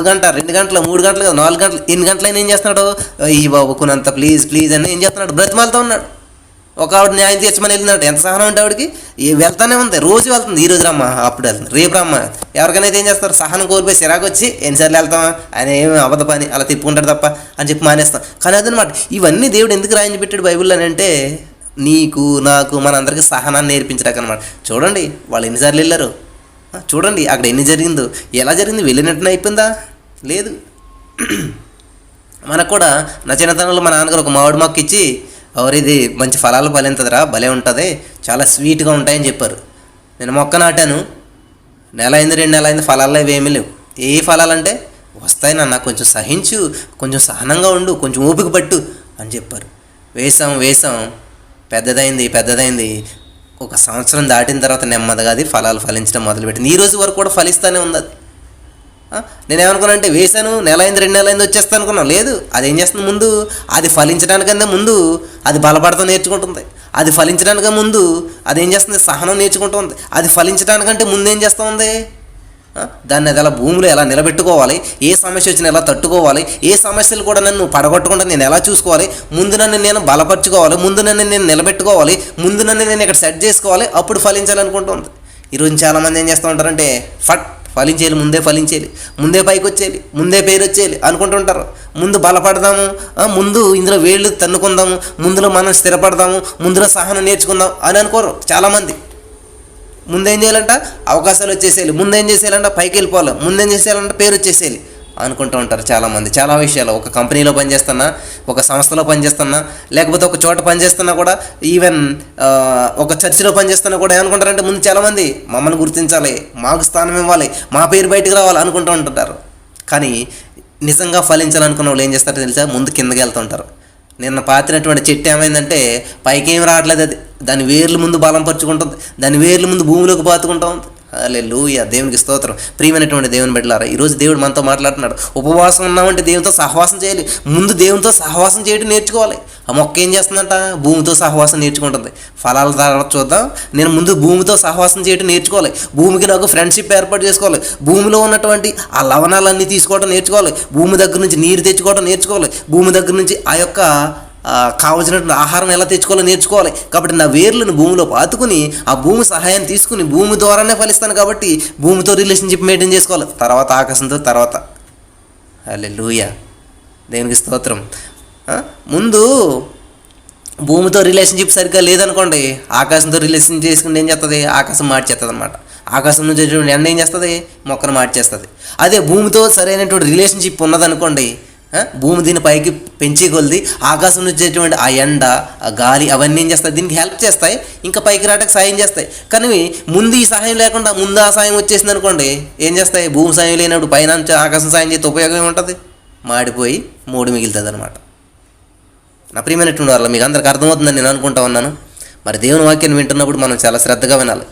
గంట 2 గంటలు 3 గంటలు 4 గంటలు ఎన్ని గంటలైనా ఏం చేస్తున్నాడు, ఈ బాబు కొనంత ప్లీజ్ ప్లీజ్ అని ఏం చేస్తున్నాడు, బ్రతిమాలతో ఉన్నాడు. ఒక ఆవిడ న్యాయం తీర్చమని వెళ్ళినాడు. ఎంత సహనం అంటే ఆవిడకి వెళ్తానే ఉంది, రోజు వెళ్తుంది. ఈ రోజు రమ్మ, అప్పుడు వెళ్తుంది, రేపు రమ్మ. ఎవరికైనా అయితే ఏం చేస్తారు, సహనం కోల్పోయి సిరాకు వచ్చి ఎన్నిసార్లు వెళ్తామా ఆయన ఏమి అబద్ధ పని అలా తిప్పుకుంటాడు తప్ప అని చెప్పి మానేస్తాం. కానీ అదనమాట, ఇవన్నీ దేవుడు ఎందుకు రాయించి పెట్టాడు బైబిల్లో అని అంటే నీకు నాకు మనందరికీ సహనాన్ని నేర్పించడానికి అనమాట. చూడండి వాళ్ళు ఎన్నిసార్లు వెళ్ళారు, చూడండి అక్కడ ఎన్ని జరిగిందో, ఎలా జరిగింది, వెళ్ళినట్టునే అయిపోయిందా, లేదు. మనకు కూడా నా చిన్నతనంలో మా నాన్నగారు ఒక మామిడి మొక్క ఇచ్చి, ఇది మంచి ఫలాలు ఫలింతదిరా, భలే ఉంటుంది, చాలా స్వీట్గా ఉంటాయని చెప్పారు. నేను మొక్క నాటాను, 1 నెల అయింది 2 నెలలు అయింది, ఫలాల్లో ఇవేమీ లేవు. ఏ ఫలాలంటే వస్తాయి నాన్న, కొంచెం సహించు, కొంచెం సహనంగా ఉండు, కొంచెం ఓపిక పట్టు అని చెప్పారు. వేసాం, పెద్దదైంది. 1 సంవత్సరం దాటిన తర్వాత నెమ్మదిగా అది ఫలాలు ఫలించడం మొదలుపెట్టింది. ఈ రోజు వరకు కూడా ఫలిస్తూనే ఉంది అది. నేనేమనుకున్నా అంటే వేసాను, 1 నెల అయింది 2 నెలలు అయింది వచ్చేస్తాను అనుకున్నాను. లేదు, అది ఏం చేస్తుంది, ముందు అది ఫలించడానికంటే ముందు అది బలపడతా నేర్చుకుంటుంది. అది ఫలించడానికంటే ముందు అది ఏం చేస్తుంది, సహనం నేర్చుకుంటుంది. అది ఫలించడానికంటే ముందు ఏం చేస్తూ ఉంది, దాన్ని అది ఎలా భూమిలో ఎలా నిలబెట్టుకోవాలి, ఏ సమస్య వచ్చినా ఎలా తట్టుకోవాలి, ఏ సమస్యలు కూడా నన్ను పడగొట్టకుండా నేను ఎలా చూసుకోవాలి, ముందు నన్ను నేను బలపరచుకోవాలి, ముందు నన్ను నేను నిలబెట్టుకోవాలి, ముందు నన్ను నేను ఇక్కడ సెట్ చేసుకోవాలి, అప్పుడు ఫలించాలనుకుంటుంది. ఈరోజు చాలామంది ఏం చేస్తూ ఉంటారంటే ఫలించేయాలి, ముందే పైకి వచ్చేయాలి, ముందే పేరు వచ్చేయాలి అనుకుంటుంటారు. ముందు బలపడదాము, ముందు ఇందులో వేళ్ళు తన్నుకుందాము, ముందులో మనం స్థిరపడదాము, ముందులో సహనం నేర్చుకుందాం అని అనుకోరు చాలామంది. ముందేం చేయాలంట, అవకాశాలు వచ్చేసేయాలి, ముందేం చేసేయాలంట, పైకి వెళ్ళిపోవాలి, ముందేం చేసేయాలంట, పేరు వచ్చేసేయాలి అనుకుంటూ ఉంటారు చాలామంది. చాలా విషయాలు, ఒక కంపెనీలో పనిచేస్తున్నా, ఒక సంస్థలో పనిచేస్తున్నా, లేకపోతే ఒక చోట పనిచేస్తున్నా కూడా, ఈవెన్ ఒక చర్చిలో పనిచేస్తున్నా కూడా ఏమనుకుంటారంటే ముందు చాలామంది మమ్మల్ని గుర్తించాలి, మాకు స్థానం ఇవ్వాలి, మా పేరు బయటకు రావాలి అనుకుంటూ ఉంటుంటారు. కానీ నిజంగా ఫలించాలనుకున్న వాళ్ళు ఏం చేస్తారో తెలుసా, ముందు కిందకి వెళ్తుంటారు. నిన్న పాతినటువంటి చెట్టు ఏమైందంటే పైకి ఏం రావట్లేదు, అది దాని వేర్లు ముందు బలం పరుచుకుంటుంది, దాని వేర్లు ముందు భూమిలోకి పాతుకుంటూ ఉంది. హల్లెలూయా, దేవునికి స్తోత్రం. ప్రియమైనటువంటి దేవుని బిడ్డలారా, ఈరోజు దేవుడు మనతో మాట్లాడుతున్నాడు. ఉపవాసం ఉన్నామంటే దేవునితో సహవాసం చేయాలి. ముందు దేవునితో సహవాసం చేయడం నేర్చుకోవాలి. ఆ మొక్క ఏం చేస్తుందంట, భూమితో సహవాసం నేర్చుకుంటుంది. ఫలాల తర్వాత చూద్దాం. నేను ముందు భూమితో సహవాసం చేయడం నేర్చుకోవాలి. భూమికి నాకు ఫ్రెండ్షిప్ ఏర్పాటు చేసుకోవాలి. భూమిలో ఉన్నటువంటి ఆ లవణాలన్నీ తీసుకోవడం నేర్చుకోవాలి. భూమి దగ్గర నుంచి నీరు తెచ్చుకోవడం నేర్చుకోవాలి. భూమి దగ్గర నుంచి ఆ యొక్క కావలసినటువంటి ఆహారం ఎలా తెచ్చుకోవాలో నేర్చుకోవాలి. కాబట్టి నా వేర్లను భూమిలో పాతుకుని ఆ భూమి సహాయాన్ని తీసుకుని భూమి ద్వారానే ఫలిస్తాను. కాబట్టి భూమితో రిలేషన్షిప్ మెయింటైన్ చేసుకోవాలి. తర్వాత ఆకాశంతో, తర్వాత హల్లెలూయా, దేవునికి స్తోత్రం. ముందు భూమితో రిలేషన్షిప్ సరిగ్గా లేదనుకోండి, ఆకాశంతో రిలేషన్ చేసుకుంటే ఏం చేస్తుంది, ఆకాశం మార్చేస్తుంది అనమాట. ఆకాశం నుంచి వచ్చేటువంటి ఎండ ఏం చేస్తుంది, మొక్కను మార్చేస్తుంది. అదే భూమితో సరైనటువంటి రిలేషన్షిప్ ఉన్నదనుకోండి, భూమి దీని పైకి పెంచే కొలిది ఆకాశం నుంచి వచ్చేటువంటి ఆ ఎండ, ఆ గాలి అవన్నీ ఏం చేస్తాయి, దీనికి హెల్ప్ చేస్తాయి, ఇంకా పైకి రావడానికి సాయం చేస్తాయి. కానీ ముందు ఈ సహాయం లేకుండా ముందు ఆ సాయం వచ్చేసింది అనుకోండి, ఏం చేస్తాయి, భూమి సాయం లేనప్పుడు పైన ఆకాశం సాయం చేస్తే ఉపయోగం ఏముంటుంది, మాడిపోయి మూడు మిగులుతుంది అనమాట. నా ప్రియమైనటువంటి వాళ్ళ మీకు అందరికి అర్థమవుతుందని నేను అనుకుంటా ఉన్నాను. మరి దేవుని వాక్యాన్ని వింటున్నప్పుడు మనం చాలా శ్రద్ధగా వినాలి.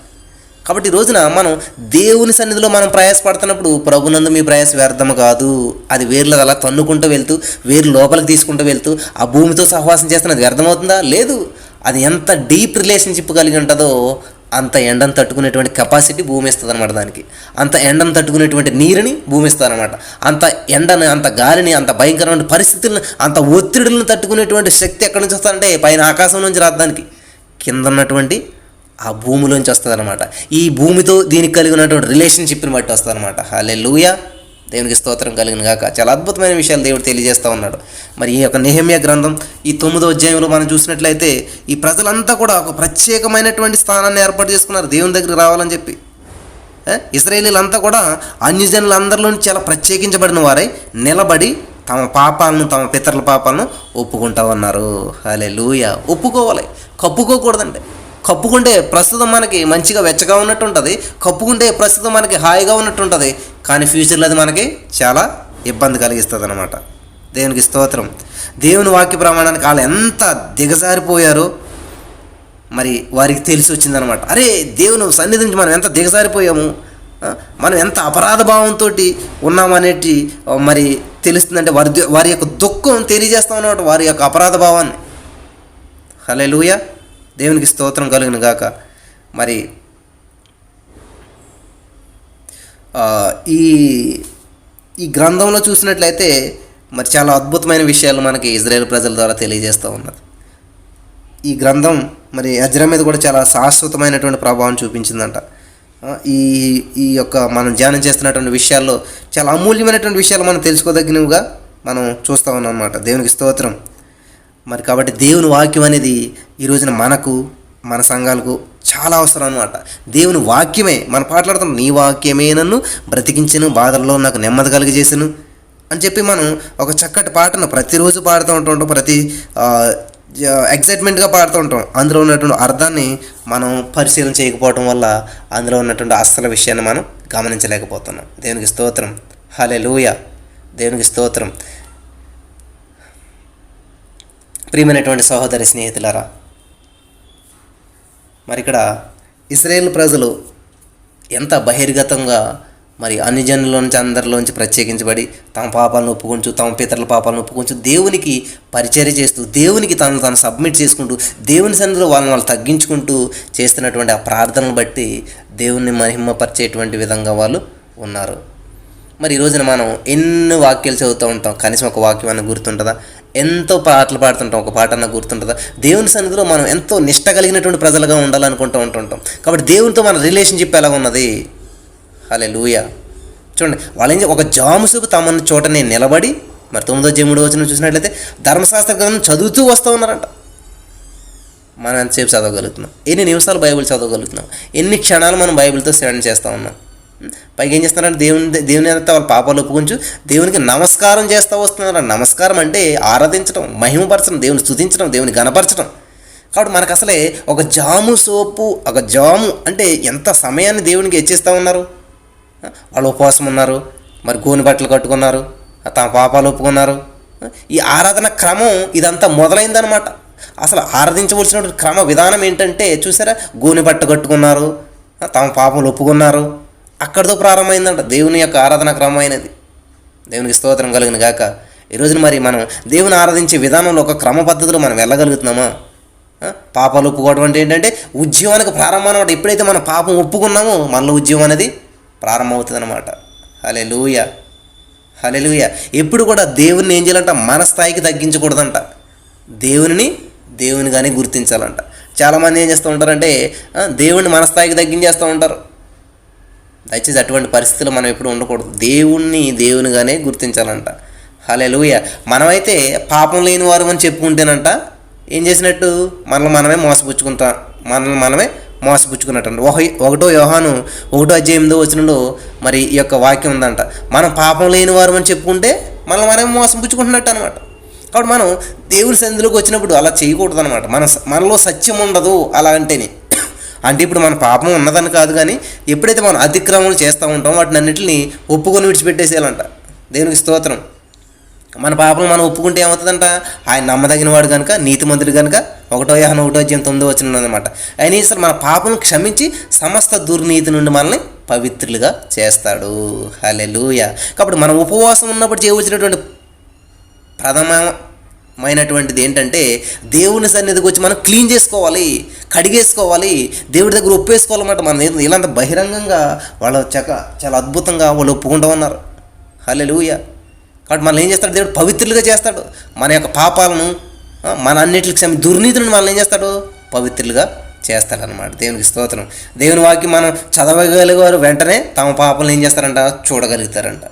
కాబట్టి ఈ రోజున మనం దేవుని సన్నిధిలో మనం ప్రయాసపడుతున్నప్పుడు ప్రభునందు మీ ప్రయాస వ్యర్థము కాదు. అది వేర్లు అలా తన్నుకుంటూ వెళ్తూ, వేరు లోపలికి తీసుకుంటూ వెళ్తూ ఆ భూమితో సహవాసం చేస్తున్నది వ్యర్థమవుతుందా? లేదు. అది ఎంత డీప్ రిలేషన్షిప్ కలిగి ఉంటుందో అంత ఎండను తట్టుకునేటువంటి కెపాసిటీ భూమి ఇస్తుంది అనమాట. దానికి అంత ఎండను తట్టుకునేటువంటి నీరుని భూమి ఇస్తుంది అనమాట. అంత ఎండను, అంత గాలిని, అంత భయంకరమైన పరిస్థితులను, అంత ఒత్తిడులను తట్టుకునేటువంటి శక్తి ఎక్కడి నుంచి వస్తుందంటే పైన ఆకాశం నుంచి రాదు, దానికి కింద ఉన్నటువంటి ఆ భూమిలోంచి వస్తుంది అనమాట. ఈ భూమితో దీనికి కలిగినటువంటి రిలేషన్షిప్ని బట్టి వస్తుంది అనమాట. హల్లెలూయా, దేవునికి స్తోత్రం కలిగిన గాక. చాలా అద్భుతమైన విషయాలు దేవుడు తెలియజేస్తూ ఉన్నాడు. మరి ఈ యొక్క నెహెమ్యా గ్రంథం ఈ 9వ అధ్యాయంలో మనం చూసినట్లయితే ఈ ప్రజలంతా కూడా ఒక ప్రత్యేకమైనటువంటి స్థానాన్ని ఏర్పాటు చేసుకున్నారు దేవుని దగ్గరికి రావాలని చెప్పి. ఇశ్రాయేలీలంతా కూడా అన్యజనులందరిలో చాలా ప్రత్యేకించబడిన వారై నిలబడి తమ పాపాలను, తమ పితరుల పాపాలను ఒప్పుకుంటా ఉన్నారు. హల్లెలూయా. ఒప్పుకోవాలి, కప్పుకోకూడదండి. కప్పుకుంటే ప్రస్తుతం మనకి మంచిగా వెచ్చగా ఉన్నట్టు ఉంటుంది, కప్పుకుంటే ప్రస్తుతం మనకి హాయిగా ఉన్నట్టు ఉంటుంది, కానీ ఫ్యూచర్లో అది మనకి చాలా ఇబ్బంది కలిగిస్తుంది అనమాట. దేవునికి స్తోత్రం. దేవుని వాక్య ప్రమాణానికి వాళ్ళు ఎంత దిగజారిపోయారో మరి వారికి తెలిసి వచ్చిందనమాట. అరే, దేవుని సన్నిధి నుంచి మనం ఎంత దిగజారిపోయాము, మనం ఎంత అపరాధ భావంతో ఉన్నామనేటి మరి తెలుస్తుందంటే వారి యొక్క దుఃఖం తెలియజేస్తాం అన్నమాట, వారి యొక్క అపరాధ భావాన్ని. హల్లెలూయా, దేవునికి స్తోత్రం కలుగును గాక. మరి ఈ గ్రంథంలో చూసినట్లయితే మరి చాలా అద్భుతమైన విషయాలు మనకి ఇజ్రాయేల్ ప్రజల ద్వారా తెలియజేస్తూ ఉన్నది. ఈ గ్రంథం మరి ఎజ్రా మీద కూడా చాలా శాశ్వతమైనటువంటి ప్రభావం చూపించిందంట. ఈ ఈ యొక్క మనం ధ్యానం చేస్తున్నటువంటి విషయాల్లో చాలా అమూల్యమైనటువంటి విషయాలు మనం తెలుసుకోదగినవిగా మనం చూస్తూ ఉన్నాం అన్నమాట. దేవునికి స్తోత్రం. మరి కాబట్టి దేవుని వాక్యం అనేది ఈ రోజున మనకు, మన సంఘాలకు చాలా అవసరం అనమాట. దేవుని వాక్యమే మనం పాటలాడుతాం, నీ వాక్యమే నన్ను బ్రతికించెను, బాధల్లో నాకు నెమ్మది కలిగజేసెను అని చెప్పి మనం ఒక చక్కటి పాటను ప్రతిరోజు పాడుతూ ఉంటాం. ప్రతి ఎగ్జైట్మెంట్గా పాడుతూ ఉంటాం. అందులో ఉన్నటువంటి అర్థాన్ని మనం పరిశీలన చేయకపోవటం వల్ల అందులో ఉన్నటువంటి అస్సలు విషయాన్ని మనం గమనించలేకపోతున్నాం. దేవునికి స్తోత్రం. హల్లెలూయా. దేవునికి స్తోత్రం. ప్రియమైనటువంటి సహోదరి స్నేహితులారా, మరి ఇక్కడ ఇశ్రాయేలు ప్రజలు ఎంత బహిర్గతంగా మరి అన్ని జనుల్లోంచి అందరిలోంచి ప్రత్యేకించబడి తమ పాపాలను ఒప్పుకుంటూ, తమ పితరుల పాపాలను ఒప్పుకుంటూ, దేవునికి పరిచర్య చేస్తూ, దేవునికి తాను సబ్మిట్ చేసుకుంటూ, దేవుని సన్నిధిలో వాళ్ళు తగ్గించుకుంటూ చేస్తున్నటువంటి ఆ ప్రార్థనను బట్టి దేవుణ్ణి మహిమపరిచేటువంటి విధంగా వాళ్ళు ఉన్నారు. మరి ఈ రోజున మనం ఎన్ని వాక్యాలు చదువుతూ ఉంటాం, కనీసం ఒక వాక్యం అన్న గుర్తుంటుందా? ఎంతో పాటలు పాడుతుంటాం, ఒక పాట అన్న గుర్తుంటుందా? దేవుని సన్నిధిలో మనం ఎంతో నిష్ట కలిగినటువంటి ప్రజలుగా ఉండాలనుకుంటూ ఉంటుంటాం. కాబట్టి దేవునితో మన రిలేషన్షిప్ ఎలా ఉన్నది? హల్లెలూయా. చూడండి, వాళ్ళేం ఒక జాముసుకు తమను చోట నేను నిలబడి, మరి 9వ అధ్యాయం 3వ వచనం చూసినట్లయితే ధర్మశాస్త్ర గ్రంథం చదువుతూ వస్తూ ఉన్నారంట. మనం ఎంతసేపు చదవగలుగుతున్నాం? ఎన్ని నిమిషాలు బైబిల్ చదవగలుగుతున్నాం? ఎన్ని క్షణాలు మనం బైబిల్తో స్పెండ్ చేస్తూ ఉన్నాం? పైగా ఏం చేస్తున్నారంటే దేవుని అంతా వాళ్ళ పాపాలు ఒప్పుకుంటూ దేవునికి నమస్కారం చేస్తూ వస్తున్నారు. నమస్కారం అంటే ఆరాధించడం, మహిమపరచడం, దేవుని స్తుతించడం, దేవుని గణపరచడం. కాబట్టి మనకు అసలే ఒక జాము అంటే ఎంత సమయాన్ని దేవునికి ఇచ్చేస్తూ ఉన్నారు. వాళ్ళు ఉపవాసం ఉన్నారు, మరి గోని బట్టలు కట్టుకున్నారు, తమ పాపాలు ఒప్పుకున్నారు. ఈ ఆరాధన క్రమం ఇదంతా మొదలైందనమాట. అసలు ఆరాధించవలసినటువంటి క్రమ విధానం ఏంటంటే చూసారా, గోని బట్ట కట్టుకున్నారు, తమ పాపాలు ఒప్పుకున్నారు. అక్కడితో ప్రారంభమైందంట దేవుని యొక్క ఆరాధన క్రమం అయినది. దేవునికి స్తోత్రం కలిగిన గాక. ఈరోజున మరి మనం దేవుని ఆరాధించే విధానంలో ఒక క్రమ పద్ధతిలో మనం వెళ్ళగలుగుతున్నామా? పాపాలు ఒప్పుకోవడం అంటే ఏంటంటే ఉద్యమానికి ప్రారంభం అనమాట. ఎప్పుడైతే మనం పాపం ఒప్పుకున్నామో మనలో ఉద్యమం అనేది ప్రారంభమవుతుంది అనమాట. హల్లెలూయా. హల్లెలూయా. ఎప్పుడు కూడా దేవుని ఏం చేయాలంట? మన స్థాయికి తగ్గించకూడదంట. దేవునిగానే గుర్తించాలంట. చాలామంది ఏం చేస్తూ ఉంటారంటే దేవుణ్ణి మన స్థాయికి తగ్గించేస్తూ ఉంటారు. దయచేసి అటువంటి పరిస్థితులు మనం ఎప్పుడు ఉండకూడదు. దేవునిగానే గుర్తించాలంట. హల్లెలూయా. మనమైతే పాపం లేని వారు అని చెప్పుకుంటేనంట ఏం చేసినట్టు? మనల్ని మనమే మోసపుచ్చుకున్నట్టు. 1 యోహాను 1వ అధ్యాయం 8వ వచనంలో మరి ఈ యొక్క వాక్యం ఉందంట. మనం పాపం లేని వారు అని చెప్పుకుంటే మనమే మోసం పుచ్చుకుంటున్నట్టు అనమాట. కాబట్టి మనం దేవుని సన్నిధిలోకి వచ్చినప్పుడు అలా చేయకూడదు అనమాట. మనలో సత్యం ఉండదు అలా అంటేనే. అంటే ఇప్పుడు మన పాపం ఉన్నదని కాదు, కానీ ఎప్పుడైతే మనం అతిక్రమణలు చేస్తూ ఉంటామో వాటిని అన్నింటినీ ఒప్పుకొని విడిచిపెట్టేసేయాలంట. దేవునికి స్తోత్రం. మన పాపం మనం ఒప్పుకుంటే ఏమవుతుందంట? ఆయన నమ్మదగిన వాడు కనుక, నీతిమంతుడు కనుక 1 యోహాను 1వ అధ్యాయం 9వ వచనం అనమాట. ఆయన ఈసారి మన పాపం క్షమించి సమస్త దుర్నీతి నుండి మనల్ని పవిత్రులుగా చేస్తాడు. హల్లెలూయా. కాబట్టి మనం ఉపవాసం ఉన్నప్పుడు చేయవలసినటువంటి ప్రథమమైనటువంటిది ఏంటంటే దేవుని సన్నిధికి వచ్చి మనం క్లీన్ చేసుకోవాలి, కడిగేసుకోవాలి, దేవుడి దగ్గర ఒప్పేసుకోవాలన్నమాట. మనం ఇలాంటి బహిరంగంగా వాళ్ళు చాలా అద్భుతంగా వాళ్ళు ఒప్పుకుంటూ ఉన్నారు. హల్లెలూయా. కాబట్టి మనం ఏం చేస్తాడు? దేవుడు పవిత్రులుగా చేస్తాడు. మన యొక్క పాపాలను, మన అన్నిటికి దుర్నీతిని మనల్ని ఏం చేస్తాడు? పవిత్రులుగా చేస్తాడనమాట. దేవునికి స్తోత్రం. దేవుని వాక్యం మనం చదవగలిగేవారు వెంటనే తమ పాపాలను ఏం చేస్తారంట? చూడగలుగుతారంట.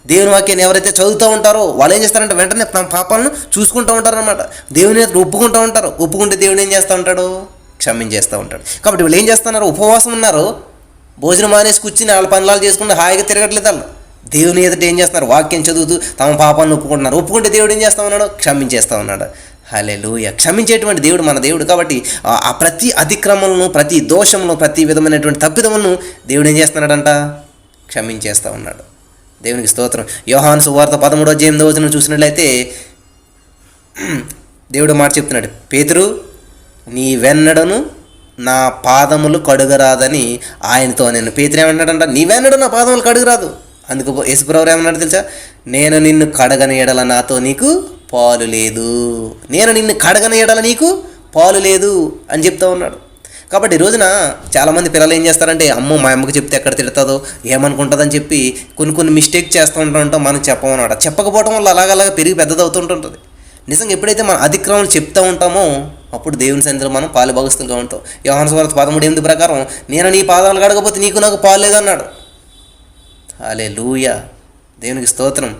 దేవుని వాక్యాన్ని ఎవరైతే చదువుతూ ఉంటారో వాళ్ళు ఏం చేస్తారంటే వెంటనే తమ పాపాలను చూసుకుంటూ ఉంటారనమాట. దేవుని ఒప్పుకుంటూ ఉంటారు. ఒప్పుకుంటే దేవుడు ఏం చేస్తూ ఉంటాడు? క్షమించేస్తూ ఉంటాడు. కాబట్టి వీళ్ళు ఏం చేస్తున్నారు? ఉపవాసం ఉన్నారు, భోజనం మానేసి కూర్చుని వాళ్ళ పనులు చేసుకుంటే హాయిగా తిరగట్లేదు. వాళ్ళు దేవుని ఎదుట ఏం చేస్తున్నారు? వాక్యం చదువుతూ తమ పాపాలను ఒప్పుకుంటున్నారు. ఒప్పుకుంటే దేవుడు ఏం చేస్తూ ఉన్నాడు? క్షమించేస్తూ ఉన్నాడు. హల్లెలూయా. క్షమించేటువంటి దేవుడు మన దేవుడు. కాబట్టి ఆ ప్రతి అతిక్రమలను, ప్రతి దోషములను, ప్రతి విధమైనటువంటి తప్పిదములను దేవుడు ఏం చేస్తున్నాడంట? క్షమించేస్తూ ఉన్నాడు. దేవునికి స్తోత్రం. యోహాను సువార్త 13వ అధ్యాయం 8వ వచనం చూసినట్లయితే దేవుడు మాట చెప్తున్నాడు, పేతురు నీ వెన్నడను నా పాదములు కడుగరాదని ఆయనతో నేను. పేతురు ఏమన్నాడంట? నీ వెన్నడు నా పాదములు కడుగరాదు. అందుకు యేసుప్రభువు ఏమన్నాడు తెలుసా? నేను నిన్ను కడగని ఎడల నాతో నీకు పాలు లేదు. నేను నిన్ను కడగని ఎడల నీకు పాలు లేదు అని చెప్తా ఉన్నాడు. కాబట్టి ఈ రోజున చాలామంది పిల్లలు ఏం చేస్తారంటే, అమ్మో మా అమ్మకి చెప్తే ఎక్కడ తిడుతుందో ఏమనుకుంటుందని చెప్పి కొన్ని మిస్టేక్ చేస్తూ ఉంటాం, మనకు చెప్పమన్నమాట. చెప్పకపోవడం వల్ల అలాగలాగా పెరిగి పెద్దదవుతుంటుంది. నిజంగా ఎప్పుడైతే మనం అతిక్రమణ చెప్తూ ఉంటామో అప్పుడు దేవుని సన్నిధిలో మనం పాలు భాగస్తులుగా ఉంటాం. యోహాను సువార్త 13:8 ప్రకారం, నేను నీ పాదాలు కడగకపోతే నీకు నాకు పాలు లేదన్నాడు. హల్లెలూయా, దేవునికి స్తోత్రం.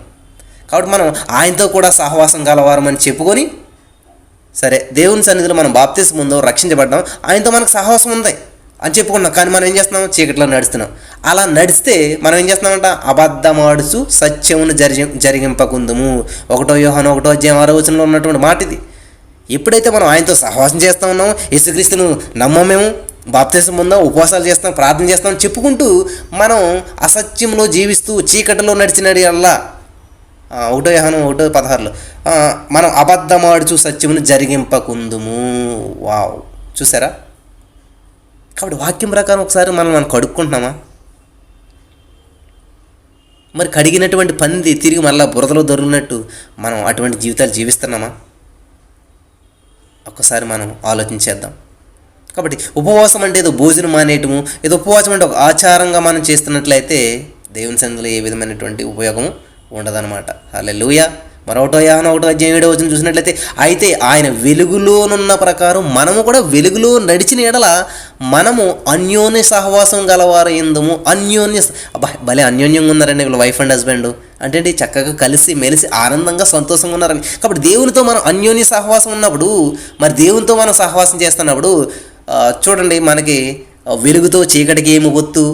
కాబట్టి మనం ఆయనతో కూడా సహవాసం గలవారమని చెప్పుకొని, సరే దేవుని సన్నిధిలో మనం బాప్తిస్మం ముందు రక్షించబడ్డాం, ఆయనతో మనకు సహవాసం ఉంది అని చెప్పుకున్నాం. కానీ మనం ఏం చేస్తున్నాం? చీకట్లో నడుస్తున్నాం. అలా నడిస్తే మనం ఏం చేస్తున్నామంట? అబద్ధమాడుచు సత్యమును జరిగింపకుందుము. 1 యోహాను 1:6 ఉన్నటువంటి మాట ఇది. ఎప్పుడైతే మనం ఆయనతో సహవాసం చేస్తూ ఉన్నాం, యేసుక్రీస్తును నమ్మమేము, బాప్తిస్మం ముందు ఉపవాసాలు చేస్తాం, ప్రార్థన చేస్తాం చెప్పుకుంటూ మనం అసత్యంలో జీవిస్తూ చీకటిలో నడిచినడిల్లా 1 యోహాను 1:16 మనం అబద్ధమాడుచు సత్యమును జరిగింపకుందుము. వావ్, చూసారా? కాబట్టి వాక్యం ప్రకారం ఒకసారి మనం కడుక్కుంటున్నామా? మరి కడిగినటువంటి పంది తిరిగి మళ్ళీ బురదలో దొరికినట్టు మనం అటువంటి జీవితాలు జీవిస్తున్నామా? ఒక్కసారి మనం ఆలోచించేద్దాం. కాబట్టి ఉపవాసం అంటే ఏదో భోజనం మానేయటము, ఏదో ఉపవాసం అంటే ఒక ఆచారంగా మనం చేస్తున్నట్లయితే దేవుని సన్నిధిలో ఏ విధమైనటువంటి ఉపయోగం ఉండదన్నమాట. హల్లెలూయా. 1 యోహాను 1:7 చూసినట్లయితే, అయితే ఆయన వెలుగులోనున్న ప్రకారం మనము కూడా వెలుగులో నడిచిన ఎడల మనము అన్యోన్య సహవాసం గలవారయిందుము. భలే అన్యోన్యంగా ఉన్నారండి వీళ్ళు, వైఫ్ అండ్ హస్బెండ్ అంటే చక్కగా కలిసి మెలిసి ఆనందంగా సంతోషంగా ఉన్నారని. కాబట్టి దేవునితో మనం అన్యోన్య సహవాసం ఉన్నప్పుడు, మరి దేవునితో మనం సహవాసం చేస్తున్నప్పుడు చూడండి, మనకి వెలుగుతో చీకటికి ఏమి ఒత్తు,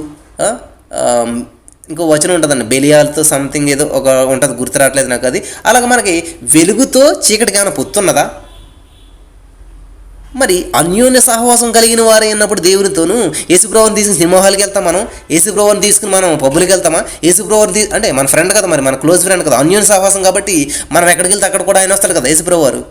ఇంకో వచనం ఉంటుందండి, బెలియాలతో సంథింగ్ ఏదో ఒక ఉంటుంది, గుర్తు రావట్లేదు నాకు అది. అలాగే మనకి వెలుగుతో చీకటికి ఏమైనా పొత్తున్నదా? మరి అన్యోన్య సహవాసం కలిగిన వారే అన్నప్పుడు దేవునితోనూ, యేసుప్రభువుని తీసుకుని సినిమా హాల్కి వెళ్తాం, మనం యేసుప్రభువుని తీసుకుని మనం పబ్బులకి వెళ్తామా? యేసుప్రభువుని అంటే మన ఫ్రెండ్ కదా, మరి మన క్లోజ్ ఫ్రెండ్ కదా, అన్యోన్య సహవాసం కాబట్టి మనం ఎక్కడికి వెళ్తే అక్కడ కూడా ఆయన వస్తాడు కదా యేసుప్రభువు వారు.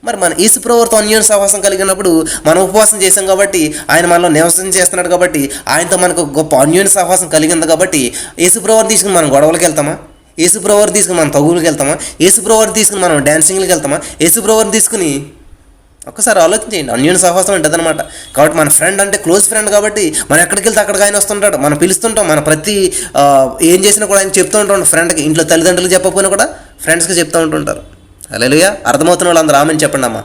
మరి మన యేసుప్రభువుతో అన్యోన్య సహవాసం కలిగినప్పుడు మనం ఉపవాసం చేసాం కాబట్టి, ఆయన మనలో నివసం చేస్తున్నాడు కాబట్టి, ఆయనతో మనకు గొప్ప అన్యోన్య సహవాసం కలిగింది కాబట్టి, యేసుప్రభువుని తీసుకుని మనం గొడవలకు వెళ్తామా? యేసుప్రభువుని తీసుకుని మనం తగులుకి వెళ్తామా? యేసుప్రభువుని తీసుకుని మనం డాన్సింగ్కి వెళ్తామా? యేసుప్రభువుని తీసుకుని ఒక్కసారి ఆలోచించేయండి. అన్యోన్య సహవాసం ఉంటుంది అనమాట. కాబట్టి మన ఫ్రెండ్ అంటే క్లోజ్ ఫ్రెండ్ కాబట్టి మనం ఎక్కడికి వెళ్తే అక్కడికి ఆయన వస్తుంటాడు, మనం పిలుస్తుంటాం, మన ప్రతి ఏం చేసినా కూడా ఆయన చెప్తూ ఉంటాం ఫ్రెండ్కి. ఇంట్లో తల్లిదండ్రులు చెప్పకపోయినా కూడా ఫ్రెండ్స్కి చెప్తూ ఉంటుంటారు. హల్లెలూయా. అర్థమవుతున్న వాళ్ళు అందరూ ఆమెను చెప్పండి అమ్మా.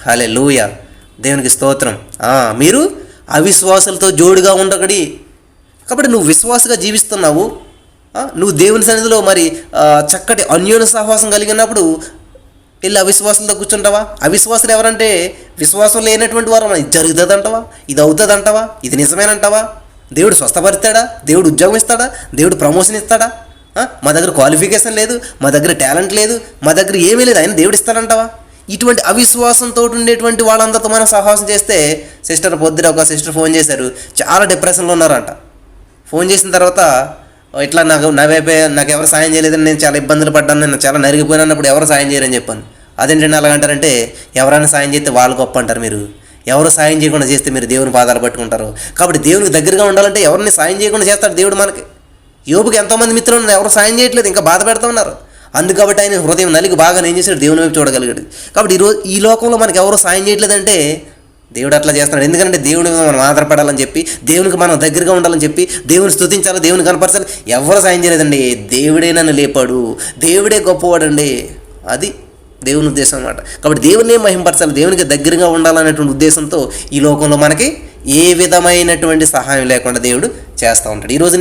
హల్లెలూయా, దేవునికి స్తోత్రం. మీరు అవిశ్వాసులతో జోడుగా ఉండకడి. కాబట్టి నువ్వు విశ్వాసగా జీవిస్తున్నావు, నువ్వు దేవుని సన్నిధిలో మరి చక్కటి అన్యోన్య సహవాసం కలిగినప్పుడు వెళ్ళి అవిశ్వాసంతో కూర్చుంటావా? అవిశ్వాసులు ఎవరంటే విశ్వాసం లేనటువంటి వారు. ఇది జరుగుతుంది అంటావా? ఇది అవుతుంది అంటావా? ఇది నిజమేనంటావా? దేవుడు స్వస్థపరుస్తాడా? దేవుడు ఉద్యోగం ఇస్తాడా? దేవుడు ప్రమోషన్ ఇస్తాడా? మా దగ్గర క్వాలిఫికేషన్ లేదు, మా దగ్గర టాలెంట్ లేదు, మా దగ్గర ఏమీ లేదు, ఆయన దేవుడు ఇస్తాడంటావా? ఇటువంటి అవిశ్వాసంతో ఉండేటువంటి వాళ్ళందరితో మనం సహవాసం చేస్తే, సిస్టర్ పొద్దున ఒక సిస్టర్ ఫోన్ చేశారు, చాలా డిప్రెషన్లో ఉన్నారంట. ఫోన్ చేసిన తర్వాత, ఇట్లా నాకు ఎవరు సాయం చేయలేదని నేను చాలా ఇబ్బందులు పడ్డాను, నేను చాలా నరిగిపోయినప్పుడు ఎవరు సాయం చేయరని చెప్పాను. అదేంటంటే అలాగంటారంటే, ఎవరైనా సాయం చేస్తే వాళ్ళు గొప్ప అంటారు, మీరు ఎవరు సాయం చేయకుండా చేస్తే మీరు దేవుని పాదాలు పట్టుకుంటారు. కాబట్టి దేవునికి దగ్గరగా ఉండాలంటే ఎవరిని సాయం చేయకుండా చేస్తాడు దేవుడు మనకి. యోబుకి ఎంతోమంది మిత్రులు ఉన్నారు, ఎవరు సాయం చేయట్లేదు, ఇంకా బాధ పెడతా ఉన్నారు. అందుకబట్టి ఆయన హృదయం నలిగి బాగా ఏం చేశాడు, దేవుని వైపు చూడగలిగాడు. కాబట్టి ఈ లోకంలో మనకి ఎవరు సాయం చేయట్లేదంటే దేవుడు అట్లా చేస్తున్నాడు. ఎందుకంటే దేవుని మీద మనం ఆధారపడాలని చెప్పి, దేవునికి మనం దగ్గరగా ఉండాలని చెప్పి, దేవుని స్తుతించాలి, దేవుని కనపరచాలి. ఎవరు సాయం చేయలేదండి, దేవుడే నన్ను లేపాడు, దేవుడే గొప్పవాడండి. అది దేవుని ఉద్దేశం అన్నమాట. కాబట్టి దేవుడినే మహింపరచాలి, దేవునికి దగ్గరగా ఉండాలనేటువంటి ఉద్దేశంతో ఈ లోకంలో మనకి ఏ విధమైనటువంటి సహాయం లేకుండా దేవుడు చేస్తూ ఉంటాడు. ఈరోజు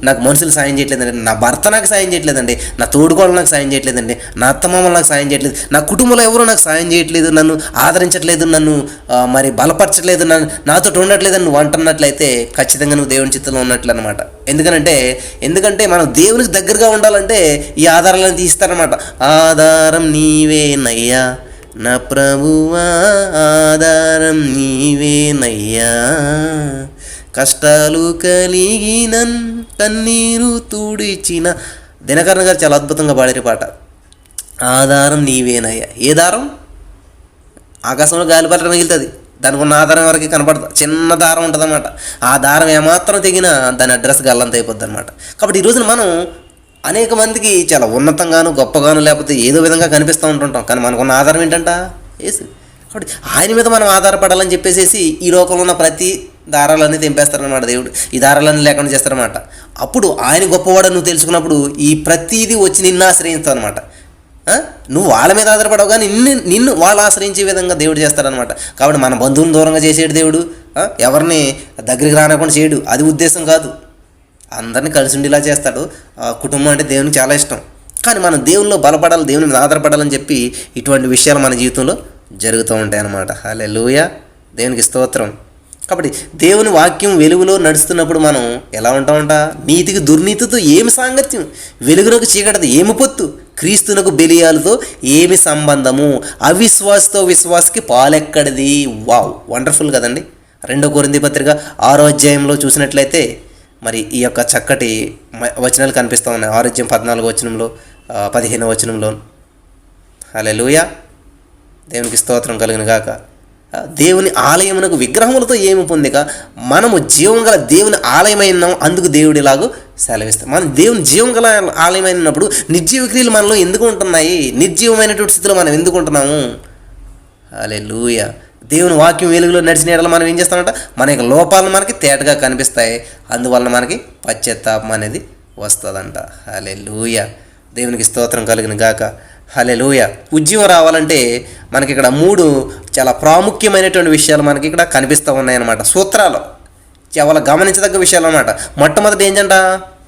నాకు మనుషులు సాయం చేయట్లేదండి, నా భర్త నాకు సాయం చేయట్లేదండి, నా తోడుకోవడం నాకు సాయం చేయట్లేదండి, నా అత్తమామలు నాకు సాయం చేయట్లేదు, నా కుటుంబంలో ఎవరు నాకు సాయం చేయట్లేదు, నన్ను ఆదరించట్లేదు, నన్ను మరి బలపరచట్లేదు, నాతో ఉండట్లేదని నువ్వు అంటున్నట్లయితే ఖచ్చితంగా నువ్వు దేవుని చిత్తంలో ఉన్నట్లు అనమాట. ఎందుకంటే మనం దేవునికి దగ్గరగా ఉండాలంటే ఈ ఆధారాలను తీస్తారనమాట. ఆధారం నీవేనయ్యా నా ప్రభువా, ఆధారం నీవేనయ్యా, కష్టాలు కలిగిన కన్నీరు తుడిచిన. దినకరణ గారు చాలా అద్భుతంగా పాడారు పాట. ఆధారం నీవేనయ్యా. ఏ దారం? ఆకాశంలో గాలిపటం మిగులుతుంది, దానికి ఉన్న ఆధారం ఎవరికి కనపడదు, చిన్న దారం ఉంటుంది అన్నమాట. ఆ దారం ఏమాత్రం తెగినా దాని అడ్రస్ గల్లంత అయిపోద్ది అనమాట. కాబట్టి ఈ రోజున మనం అనేక మందికి చాలా ఉన్నతంగాను గొప్పగాను లేకపోతే ఏదో విధంగా కనిపిస్తూ ఉంటుంటాం, కానీ మనకున్న ఆధారం ఏంటంట? యేసు. కాబట్టి ఆయన మీద మనం ఆధారపడాలని చెప్పేసి ఈ లోకంలో ఉన్న ప్రతి దారాలన్నీ తెంపేస్తారనమాట దేవుడు. ఈ దారాలన్నీ లేకుండా చేస్తారనమాట. అప్పుడు ఆయన గొప్పవాడని నువ్వు తెలుసుకున్నప్పుడు ఈ ప్రతీది వచ్చి నిన్ను ఆశ్రయిస్తావు అనమాట. నువ్వు వాళ్ళ మీద ఆధారపడవు కానీ నిన్ను వాళ్ళు ఆశ్రయించే విధంగా దేవుడు చేస్తాడనమాట. కాబట్టి మన బంధువులను దూరంగా చేసేడు దేవుడు, ఎవరిని దగ్గరికి రానకుండా చేయడు. అది ఉద్దేశం కాదు. అందరినీ కలిసి ఉండేలా చేస్తాడు. కుటుంబం అంటే దేవునికి చాలా ఇష్టం. కానీ మనం దేవునిలో బలపడాలి, దేవుని మీద ఆధారపడాలని చెప్పి ఇటువంటి విషయాలు మన జీవితంలో జరుగుతూ ఉంటాయి అన్నమాట. హల్లెలూయా, దేవునికి స్తోత్రం. కాబట్టి దేవుని వాక్యం వెలుగులో నడుస్తున్నప్పుడు మనం ఎలా ఉంటామంట? నీతికి దుర్నీతితో ఏమి సాంగత్యం, వెలుగునకు చీకటితో ఏమి పొత్తు, క్రీస్తునకు బెలియాలతో ఏమి సంబంధము, అవిశ్వాసతో విశ్వాసకి పాలెక్కడిది. వావ్, వండర్ఫుల్ కదండి. 2 కొరింథీ పత్రిక 6వ అధ్యాయంలో చూసినట్లయితే మరి ఈ యొక్క చక్కటి వచనాలు కనిపిస్తూ ఉన్నాయి. 6వ అధ్యాయం 14వ వచనంలో, 15వ వచనంలో. హల్లెలూయా, దేవునికి స్తోత్రం కలుగును గాక. దేవుని ఆలయమునకు విగ్రహములతో ఏమి పొందిక, మనము జీవం గల దేవుని ఆలయమైనాం, అందుకు దేవుడు ఇలాగూ సెలవిస్తాం. మనం దేవుని జీవం గల ఆలయమైనప్పుడు నిర్జీవ క్రియలు మనలో ఎందుకు ఉంటున్నాయి? నిర్జీవమైనటువంటి స్థితిలో మనం ఎందుకు ఉంటున్నాము? హల్లెలూయా. దేవుని వాక్యం వెలుగులో నడిచిన ఎడల మనం ఏం చేస్తామంట? మన యొక్క లోపాలు మనకి తేటగా కనిపిస్తాయి. అందువలన మనకి పశ్చాత్తాపం అనేది వస్తుందంట. హల్లెలూయా, దేవునికి స్తోత్రం కలుగును గాక. హల్లెలూయా. ఉద్యమం రావాలంటే మనకి ఇక్కడ 3 చాలా ప్రాముఖ్యమైనటువంటి విషయాలు మనకి ఇక్కడ కనిపిస్తూ ఉన్నాయన్నమాట. సూత్రాలు చాలా గమనించదగ్గ విషయాలు అన్నమాట. మొట్టమొదటి ఏంటంట?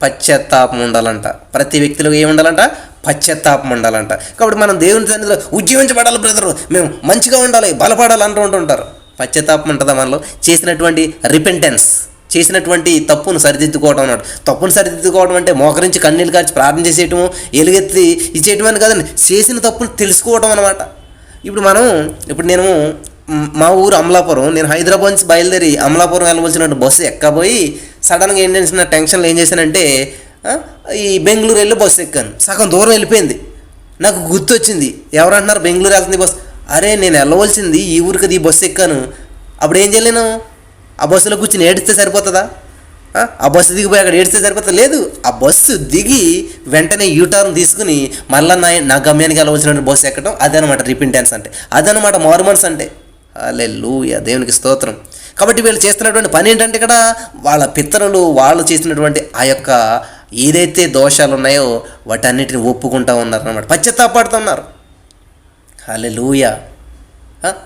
పశ్చాత్తాపం ఉండాలంట. ప్రతి వ్యక్తిలో ఏముండాలంట? పశ్చాత్తాపం ఉండాలంట. కాబట్టి మనం దేవుని సన్నిధిలో ఉజ్జీవించబడాలి బ్రదరు, మేము మంచిగా ఉండాలి, బలపడాలి అంటుంటారు. పశ్చాత్తాపం ఉంటుందా మనలో? చేసినటువంటి రిపెంటెన్స్, చేసినటువంటి తప్పును సరిదిద్దుకోవడం అన్నాడు. తప్పును సరిదిద్దుకోవడం అంటే మోకరించి కన్నీళ్ళు కార్చి ప్రార్థన చేసేయటము, ఎలుగెత్తి ఇచ్చేయటం అని కాదండి, చేసిన తప్పును తెలుసుకోవడం అనమాట. ఇప్పుడు నేను మా ఊరు అమలాపురం, నేను హైదరాబాద్ నుంచి బయలుదేరి అమలాపురం వెళ్ళవలసిన బస్సు ఎక్కబోయి సడన్గా ఏం చేసిన టెన్షన్లో ఏం చేశానంటే ఈ బెంగళూరు వెళ్ళి బస్సు ఎక్కాను. సగం దూరం వెళ్ళిపోయింది. నాకు గుర్తొచ్చింది, ఎవరంటున్నారు బెంగళూరు వెళ్తుంది బస్సు. అరే, నేను వెళ్ళవలసింది ఈ ఊరికి ఈ బస్సు ఎక్కాను. అప్పుడు ఏం చేయలేను? ఆ బస్సులో కూర్చొని ఏడిస్తే సరిపోతుందా? ఆ బస్సు దిగిపోయి అక్కడ ఏడిస్తే సరిపోతుంది? లేదు. ఆ బస్సు దిగి వెంటనే యూటర్న్ తీసుకుని మళ్ళీ నా గమ్యానికి వెళ్ళవలసిన బస్సు ఎక్కడం, అదనమాట రిపెంటెన్స్ అంటే, అదనమాట మారుమనసు అంటే. హల్లెలూయా, దేవునికి స్తోత్రం. కాబట్టి వీళ్ళు చేస్తున్నటువంటి పని ఏంటంటే ఇక్కడ వాళ్ళ పితరులు వాళ్ళు చేసినటువంటి ఆ యొక్క ఏదైతే దోషాలు ఉన్నాయో వాటన్నిటిని ఒప్పుకుంటూ ఉన్నారు అన్నమాట, పశ్చాత్తాపడుతున్నారు. హల్లెలూయా.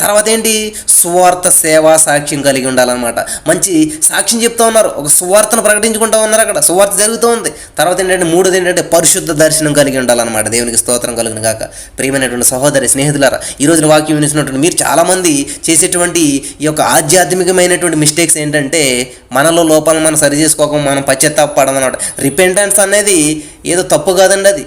తర్వాత ఏంటి? సువార్త సేవా సాక్ష్యం కలిగి ఉండాలన్నమాట. మంచి సాక్ష్యం చెప్తూ ఉన్నారు, ఒక సువార్తను ప్రకటించుకుంటూ ఉన్నారు. అక్కడ సువార్త జరుగుతూ ఉంది. తర్వాత ఏంటంటే 3ది ఏంటంటే పరిశుద్ధ దర్శనం కలిగి ఉండాలన్నమాట. దేవునికి స్తోత్రం కలుగును గాక. ప్రియమైనటువంటి సహోదరి స్నేహితులారా, ఈ రోజున వాక్యం వినిస్తున్నటువంటి మీరు చాలామంది చేసేటువంటి ఈ యొక్క ఆధ్యాత్మికమైనటువంటి మిస్టేక్స్ ఏంటంటే మనలో లోపాలను మనం సరి చేసుకోక మనం పశ్చాత్తాపడడం అన్నమాట. రిపెంటెన్స్ అనేది ఏదో తప్పు కాదండి. అది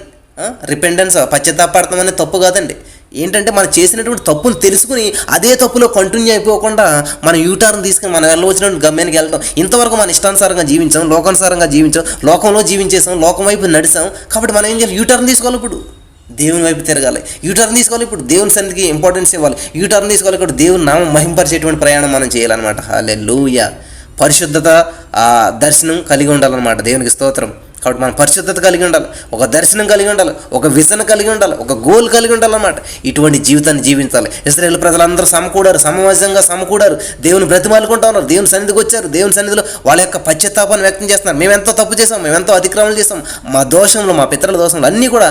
రిపెంటెన్స్, పశ్చాత్తాపడతాం అనేది తప్పు కాదండి. ఏంటంటే మనం చేసినటువంటి తప్పును తెలుసుకుని అదే తప్పులో కంటిన్యూ అయిపోకుండా మనం యూటర్న్ తీసుకుని మనం వెళ్ళవచ్చినటువంటి గమ్యానికి వెళ్తాం. ఇంతవరకు మన ఇష్టానుసారంగా జీవించాం, లోకానుసారంగా జీవించాం, లోకంలో జీవించేసాం, లోకం వైపు నడిచాం. కాబట్టి మనం ఏం చేయాలి? యూటర్న్ తీసుకోవాలి. ఇప్పుడు దేవుని వైపు తిరగాలి. యూటర్న్ తీసుకోవాలి. ఇప్పుడు దేవుని సన్నిధికి ఇంపార్టెన్స్ ఇవ్వాలి. యూటర్న్ తీసుకోవాలి. ఇప్పుడు దేవుని నామం మహింపరిచేటువంటి ప్రయాణం మనం చేయాలన్నమాట. హల్లెలూయా. పరిశుద్ధత దర్శనం కలిగి ఉండాలన్నమాట. దేవునికి స్తోత్రం. కాబట్టి మనం పరిశుద్ధత కలిగి ఉండాలి, ఒక దర్శనం కలిగి ఉండాలి, ఒక విజన్ కలిగి ఉండాలి, ఒక గోల్ కలిగి ఉండాలన్నమాట. ఇటువంటి జీవితాన్ని జీవించాలి. ఇశ్రాయేలు ప్రజలందరూ సమావేశంగా సమకూడారు, దేవుని బ్రతిమాలుకుంటా ఉన్నారు, దేవుని సన్నిధికి వచ్చారు. దేవుని సన్నిధిలో వాళ్ళ యొక్క పశ్చాత్తాపాన్ని వ్యక్తం చేస్తున్నారు. మేము ఎంతో తప్పు చేసాం, మేము ఎంతో అతిక్రమణలు చేసాం, మా దోషంలో, మా పితరుల దోషంలో అన్నీ కూడా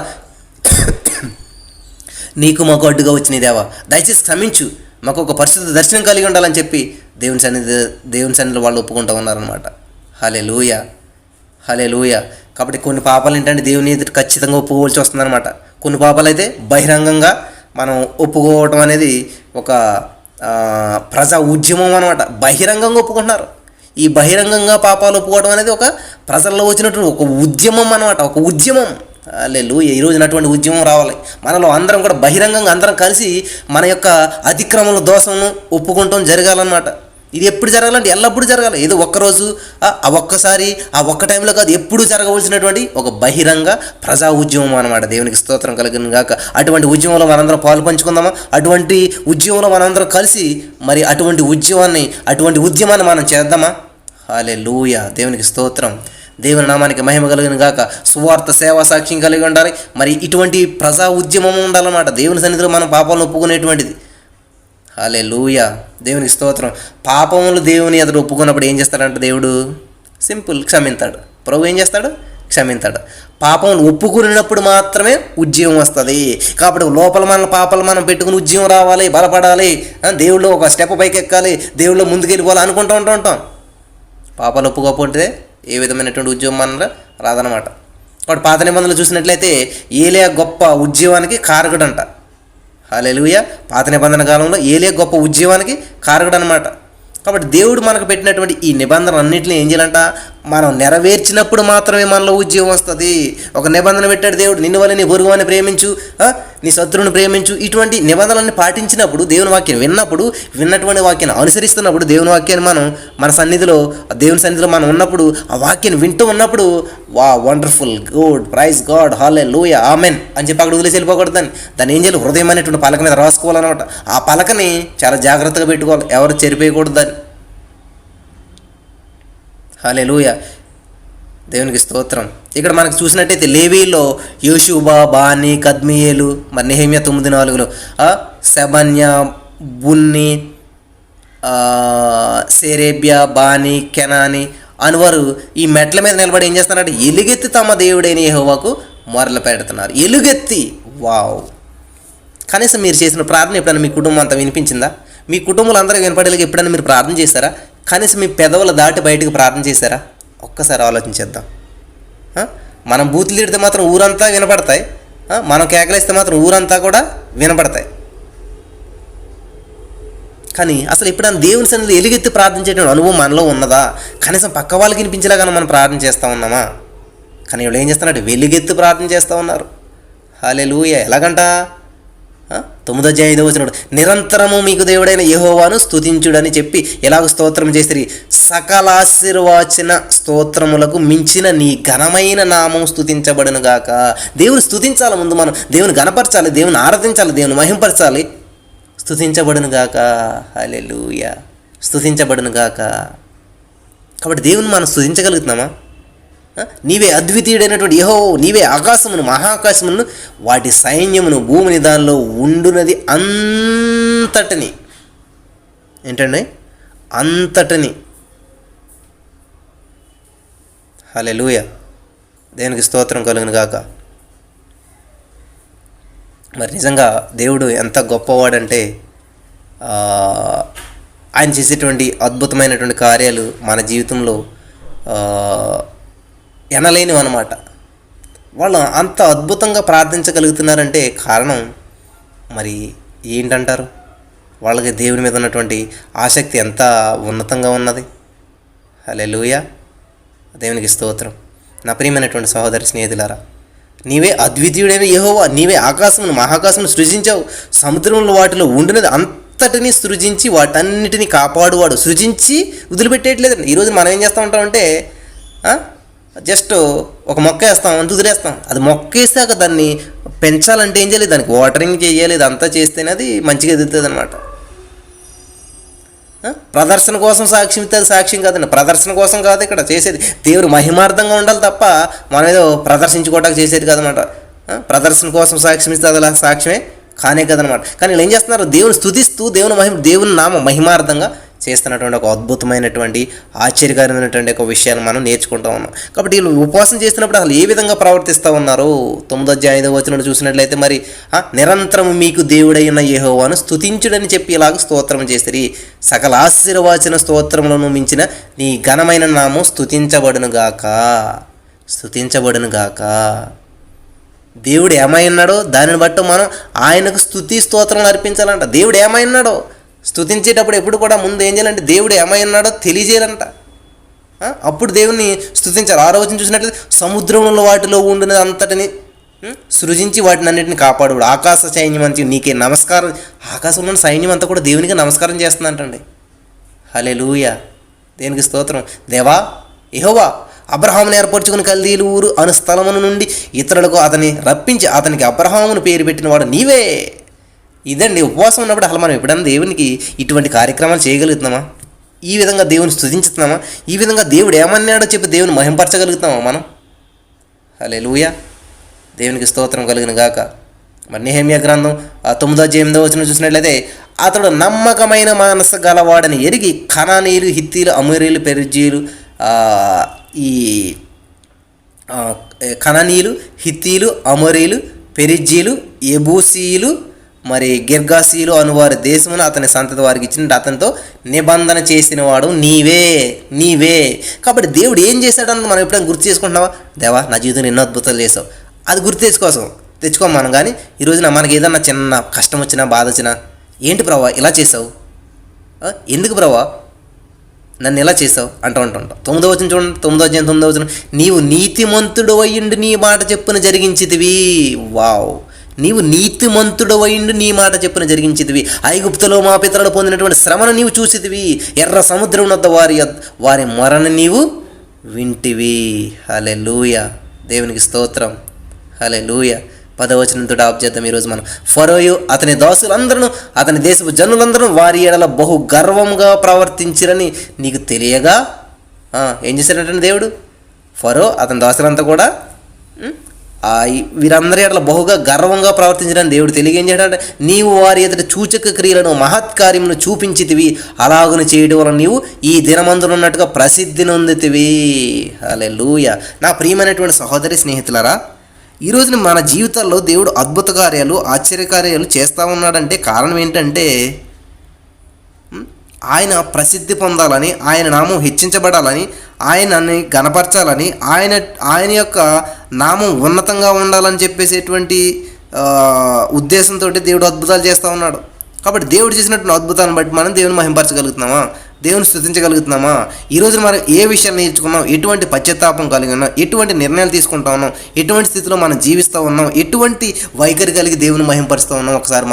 నీకు మాకు అడ్డుగా వచ్చినాయి దేవా, దయచేసి క్షమించు, మాకు ఒక పరిశుద్ధ దర్శనం కలిగి ఉండాలని చెప్పి దేవుని సన్నిధిలో వాళ్ళు ఒప్పుకుంటూ ఉన్నారనమాట. హల్లెలూయా, హల్లెలూయా. కాబట్టి కొన్ని పాపాలు ఏంటంటే దేవుని ఎదుట ఖచ్చితంగా ఒప్పుకోవాల్సి వస్తుందన్నమాట. కొన్ని పాపాలు అయితే బహిరంగంగా మనం ఒప్పుకోవటం అనేది ఒక ప్రజా ఉద్యమం అనమాట. బహిరంగంగా ఒప్పుకుంటున్నారు. ఈ బహిరంగంగా పాపాలు ఒప్పుకోవడం అనేది ఒక ప్రజల్లో వచ్చినటువంటి ఒక ఉద్యమం అనమాట, ఒక ఉద్యమం. హల్లెలూయా. ఈ రోజున అటువంటి ఉద్యమం రావాలి. మనలో అందరం కూడా బహిరంగంగా అందరం కలిసి మన యొక్క అతిక్రమణ దోషంను ఒప్పుకుంటాం జరగాలన్నమాట. ఇది ఎప్పుడు జరగాలంటే ఎల్లప్పుడూ జరగాలి. ఏదో ఒక్కరోజు ఒక్కసారి ఒక్క టైంలో కాదు, ఎప్పుడు జరగవలసినటువంటి ఒక బహిరంగ ప్రజా ఉద్యమం అనమాట. దేవునికి స్తోత్రం కలుగును గాక. అటువంటి ఉద్యమంలో మనందరం పాలు పంచుకుందామా? అటువంటి ఉద్యమంలో మనందరం కలిసి మరి అటువంటి ఉద్యమాన్ని మనం చేద్దామా? హల్లెలూయా, దేవునికి స్తోత్రం. దేవుని నామానికి మహిమ కలుగును గాక. సువార్త సేవా సాక్ష్యం కలిగి ఉండాలి. మరి ఇటువంటి ప్రజా ఉద్యమం ఉండాలన్నమాట. దేవుని సన్నిధిలో మనం పాపాలను ఒప్పుకునేటువంటిది. హల్లెలూయా, దేవునికి స్తోత్రం. పాపములు దేవుని ఎదురు ఒప్పుకున్నప్పుడు ఏం చేస్తాడంటే దేవుడు సింపుల్ క్షమింతాడు. ప్రభు ఏం చేస్తాడు? క్షమింతాడు. పాపములు ఒప్పుకున్నప్పుడు మాత్రమే ఉద్యమం వస్తుంది. కాబట్టి లోపల మన పాపాలు మనం పెట్టుకుని ఉద్యమం రావాలి, బలపడాలి, దేవుళ్ళు ఒక స్టెప్ పైకి ఎక్కాలి, దేవుళ్ళు ముందుకు వెళ్ళిపోవాలి అనుకుంటూ ఉంటాం. పాపాలు ఒప్పుకోకపోతే ఏ విధమైనటువంటి ఉద్యమం మనలో రాదనమాట. కాబట్టి పాత నిబంధనలు చూసినట్లయితే ఏలియా గొప్ప ఉద్యమానికి కారకుడంట. హల్లెలూయా. పాత నిబంధన కాలంలో ఏలియా గొప్ప ఉద్యమానికి కారకుడు అనమాట. కాబట్టి దేవుడు మనకు పెట్టినటువంటి ఈ నిబంధనలు అన్నింటినీ ఏం చేయాలంట? మనం నెరవేర్చినప్పుడు మాత్రమే మనలో ఉద్యోగం వస్తుంది. ఒక నిబంధన పెట్టాడు దేవుడు, నిన్ను వల్ల నీ పొరుగువాన్ని ప్రేమించు, నీ శత్రువుని ప్రేమించు. ఇటువంటి నిబంధనలన్నీ పాటించినప్పుడు, దేవుని వాక్యం విన్నటువంటి వాక్యాన్ని అనుసరిస్తున్నప్పుడు, దేవుని వాక్యాన్ని మనం మన సన్నిధిలో, దేవుని సన్నిధిలో మనం ఉన్నప్పుడు, ఆ వాక్యాన్ని వింటూ ఉన్నప్పుడు, వా వండర్ఫుల్, గుడ్, ప్రైజ్ గాడ్, హల్లెలూయా, ఆమెన్ అని చెప్పి అక్కడ వదిలేసి వెళ్ళిపోకూడదని దాన్ని ఏం చేయాలి? హృదయం అనేటువంటి పలక మీద రాసుకోవాలన్నమాట. ఆ పలకని చాలా జాగ్రత్తగా పెట్టుకోవాలి, ఎవరు చెరిపేయకూడదు దాన్ని. హల్లెలూయా, దేవునికి స్తోత్రం. ఇక్కడ మనకు చూసినట్టయితే లేవీలో యోషువ, బాని, కద్మియేలు, మరి నెహెమ్యా 9:4లో సెబన్య, బున్ని, సేరేబ్యా, బాని, కెనాని అనువారు ఈ మెట్ల మీద నిలబడి ఏం చేస్తున్నారంటే ఎలుగెత్తి తమ దేవుడైన యెహోవాకు మొరలు పెడుతున్నారు. ఎలుగెత్తి, వావ్! కనీసం మీరు చేసిన ప్రార్థన ఎప్పుడైనా మీ కుటుంబం అంతా వినిపించిందా? మీ కుటుంబంలో అందరూ వినపడేలాగా ఎప్పుడైనా మీరు ప్రార్థన చేశారా? కనీసం మీ పెదవుల దాటి బయటకు ప్రార్థన చేశారా? ఒక్కసారి ఆలోచించేద్దాం. మనం బూతులు తిడితే మాత్రం ఊరంతా వినపడతాయి, మనం కేకలేస్తే మాత్రం ఊరంతా కూడా వినపడతాయి. కానీ అసలు ఎప్పుడైనా దేవుని సన్నిధిలో ఎలుగెత్తి ప్రార్థించేటువంటి అనుభవం మనలో ఉన్నదా? కనీసం పక్క వాళ్ళకి వినిపించేలాగా మనం ప్రార్థన చేస్తూ ఉన్నామా? కానీ వీళ్ళు ఏం చేస్తున్నట్టు వెలుగెత్తి ప్రార్థన చేస్తూ ఉన్నారు. హల్లెలూయా. ఎలాగంట? 9:5 నిరంతరము మీకు దేవుడైన యెహోవాను స్తుతించుడని చెప్పి ఎలాగ స్తోత్రం చేసిరి? సకల ఆశీర్వచన స్తోత్రములకు మించిన నీ ఘనమైన నామం స్తుతించబడును గాక. దేవుని స్తుతించాలి, ముందు మనం దేవుని గణపరచాలి, దేవుని ఆరాధించాలి, దేవుని మహింపరచాలి. స్తుతించబడును గాక. హల్లెలూయా, స్తుతించబడును గాక. కాబట్టి దేవుని మనం స్తుతించగలుగుతున్నామా? నీవే అద్వితీయుడైనటువంటి యెహోవా, నీవే ఆకాశమును మహాకాశమును వాటి సైన్యమును భూమిని దానిలో ఉండునది అంతటిని. ఏంటండి? అంతటిని. హల్లెలూయా, దేవునికి స్తోత్రం కలుగును గాక. మరి నిజంగా దేవుడు ఎంత గొప్పవాడంటే ఆయన చేసేటువంటి అద్భుతమైనటువంటి కార్యాలు మన జీవితంలో ఎనలేనివి అన్నమాట. వాళ్ళు అంత అద్భుతంగా ప్రార్థించగలుగుతున్నారంటే కారణం మరి ఏంటంటారు? వాళ్ళకి దేవుని మీద ఉన్నటువంటి ఆసక్తి ఎంత ఉన్నతంగా ఉన్నది. హల్లెలూయా, దేవునికి స్తోత్రం. నా ప్రియమైనటువంటి సహోదరి స్నేహితులారా, నీవే అద్వితీయుడైన యెహోవా, నీవే ఆకాశమును మహాకాశమును సృజించావు, సముద్రంలో వాటిలో ఉండినది అంతటినీ సృజించి వాటన్నిటినీ కాపాడువాడు. సృజించి వదిలిపెట్టేయట్లేదండి. ఈరోజు మనం ఏం చేస్తూ ఉంటామంటే జస్ట్ ఒక మొక్క వేస్తాం, అంత వదిలేస్తాం. అది మొక్క వేసాక దాన్ని పెంచాలంటే ఏం చేయాలి? దానికి వాటరింగ్ చేయాలి. ఇదంతా చేస్తేనే అది మంచిగా ఎదుగుతుంది అనమాట. ప్రదర్శన కోసం సాక్ష్యం ఇస్తే అది సాక్ష్యం కాదండి. ప్రదర్శన కోసం కాదు ఇక్కడ చేసేది, దేవుడు మహిమార్థంగా ఉండాలి తప్ప మనం ఏదో ప్రదర్శించుకోవడానికి చేసేది కాదనమాట. ప్రదర్శన కోసం సాక్ష్యం ఇస్తే అది సాక్ష్యమే కానే కదనమాట. కానీ వీళ్ళు ఏం చేస్తున్నారు? దేవుని స్తుతిస్తూ దేవుని నామ మహిమార్థంగా చేస్తున్నటువంటి ఒక అద్భుతమైనటువంటి ఆశ్చర్యకరమైనటువంటి ఒక విషయాన్ని మనం నేర్చుకుంటూ ఉన్నాం. కాబట్టి వీళ్ళు ఉపవాసం చేస్తున్నప్పుడు అసలు ఏ విధంగా ప్రవర్తిస్తూ ఉన్నారు? 9:5 చూసినట్లయితే మరి నిరంతరం మీకు దేవుడైన యెహోవాను స్తుతించుడని చెప్పి ఇలాగ స్తోత్రం చేసిరి. సకల ఆశీర్వచన స్తోత్రములను మించిన నీ ఘనమైన నామం స్తుతించబడును గాక. స్తుతించబడును గాక. దేవుడు ఏమై ఉన్నాడో దానిని బట్టి మనం ఆయనకు స్తుతి స్తోత్రం అర్పించాలంట. దేవుడు ఏమై ఉన్నాడో స్తుతించేటప్పుడు ఎప్పుడు కూడా ముందు ఏం చేయాలంటే దేవుడు ఏమై ఉన్నాడో తెలియజేయాలంట. అప్పుడు దేవుణ్ణి స్తుతించాలి. 6వ చూసినట్లయితే సముద్రంలో వాటిలో ఉండినది అంతటిని సృజించి వాటిని అన్నింటిని కాపాడు. ఆకాశ సైన్యం అంతా నీకే నమస్కారం. ఆకాశంలో ఉన్న సైన్యం అంతా కూడా దేవునికి నమస్కారం చేస్తుందంటండి. హల్లెలూయా, దేవునికి స్తోత్రం. దేవా యెహోవా అబ్రహామును ఏర్పరచుకుని కల్దీలు ఊరు అను స్థలమును నుండి ఇతరులకు అతని రప్పించి అతనికి అబ్రహామును పేరు పెట్టినవాడు నీవే. ఇదండి ఉపవాసం ఉన్నప్పుడు అసలు మనం ఎప్పుడైనా దేవునికి ఇటువంటి కార్యక్రమాలు చేయగలుగుతున్నామా? ఈ విధంగా దేవుని స్తుతించుతున్నామా? ఈ విధంగా దేవుడు ఏమన్నాడో చెప్పి దేవుని మహింపరచగలుగుతున్నామా మనం? హల్లెలూయా, దేవునికి స్తోత్రం కలుగును గాక. మరి నెహెమ్యా గ్రంథం 9:8 చూసినట్లయితే అతడు నమ్మకమైన మనసు గలవాడని ఎరిగి కనానీయులు, హిత్తీలు, అమోరీలు, పెరిజ్జీయులు, ఈ కనానీయులు, హిత్తీలు, అమోరీలు, పెరిజ్జీలు, యెబూసీయులు, మరి గిర్గాసీయులు అనువారి దేశమును అతని సంతతి వారికి ఇచ్చిన అతనితో నిబంధన చేసినవాడు నీవే. కాబట్టి దేవుడు ఏం చేశాడని మనం ఎప్పుడైనా గుర్తు చేసుకుంటున్నావా? దేవా, నా జీవితంలో ఎన్నో అద్భుతాలు చేసావు, అది గుర్తు తెచ్చుకోం మనం. కానీ ఈరోజున మనకి ఏదన్నా చిన్న కష్టం వచ్చినా, బాధ వచ్చినా, ఏంటి ప్రభా ఇలా చేసావు, ఎందుకు ప్రభా నన్ను ఎలా చేసావు అంటుంటాం. 9వ వచనం చూడండి, 9వ వచనం, నీవు నీతిమంతుడు అయ్యుండి నీ మాట చెప్పున జరిగించితివి. వావ్, నీవు నీతిమంతుడు అయ్యుండి నీ మాట చెప్పున జరిగించితివి. ఐగుప్తులో మా పితరులు పొందినటువంటి శ్రమను నీవు చూసితివి. ఎర్ర సముద్రం వద్ద వారి మొరను నీవు వింటివి. హల్లెలూయా, దేవునికి స్తోత్రం. హల్లెలూయా. 10వ వచనంతో ఆప్ చేద్దాం ఈరోజు మనం. ఫరోయు అతని దాసులందరూ, అతని దేశపు జనులందరూ వారి ఎడల బహు గర్వంగా ప్రవర్తించిరని నీకు తెలియగా ఏం చేశాడంటే దేవుడు, ఫరో అతని దాసులంతా కూడా వీరందరి ఎడల బహుగా గర్వంగా ప్రవర్తించడానికి దేవుడు తెలియక ఏం చేయడంటే, నీవు వారి ఎదుట సూచక క్రియలను, మహత్కార్యమును చూపించితివి. అలాగను చేయడం వలన నీవు ఈ దినమందునున్నట్టుగా ప్రసిద్ధి నొందితివి. హల్లెలూయా. నా ప్రియమైనటువంటి సహోదరి స్నేహితులారా, ఈరోజున మన జీవితాల్లో దేవుడు అద్భుత కార్యాలు, ఆశ్చర్యకార్యాలు చేస్తూ ఉన్నాడంటే కారణం ఏంటంటే, ఆయన ప్రసిద్ధి పొందాలని, ఆయన నామం హెచ్చించబడాలని, ఆయనని గణపరచాలని, ఆయన యొక్క నామం ఉన్నతంగా ఉండాలని చెప్పేసేటువంటి ఉద్దేశంతో దేవుడు అద్భుతాలు చేస్తూ ఉన్నాడు. కాబట్టి దేవుడు చేసినటువంటి అద్భుతాలను బట్టి మనం దేవుని మహింపరచగలుగుతున్నామా, దేవుని స్తుతించగలుగుతున్నామా? ఈరోజు మనం ఏ విషయాలు నేర్చుకున్నాం, ఎటువంటి పశ్చాత్తాపం కలిగి ఉన్నాం, ఎటువంటి నిర్ణయాలు తీసుకుంటా ఉన్నాం, ఎటువంటి స్థితిలో మనం జీవిస్తూ ఉన్నాం, ఎటువంటి వైఖరి కలిగి దేవుని మహింపరుస్తూ ఉన్నాం, ఒకసారి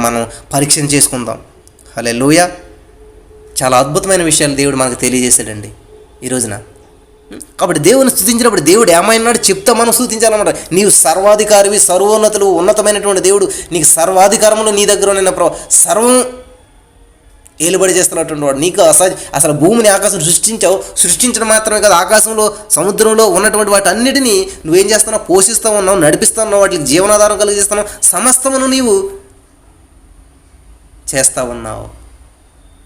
మనం పరీక్షణ చేసుకుందాం. హల్లెలూయా. చాలా అద్భుతమైన విషయాలు దేవుడు మనకు తెలియజేశాడండి ఈ రోజున. కాబట్టి దేవుని స్తుతించినప్పుడు దేవుడు ఏమైనాడు చెప్తా మనం స్తుతించాలన్నమాట. నీవు సర్వాధికారివి, సర్వోన్నతులు, ఉన్నతమైనటువంటి దేవుడు, నీకు సర్వాధికారములు నీ దగ్గర ఉన్న సర్వం ఏలుబడి చేస్తున్నటువంటి వాడు. నీకు అసలు భూమిని, ఆకాశం సృష్టించడం మాత్రమే కాదు, ఆకాశంలో, సముద్రంలో ఉన్నటువంటి వాటి అన్నిటినీ నువ్వేం చేస్తున్నావు, పోషిస్తూ ఉన్నావు, నడిపిస్తూ ఉన్నావు, వాటికి జీవనాధారం కలిగిస్తున్నావు, సమస్తమును నీవు చేస్తూ ఉన్నావు.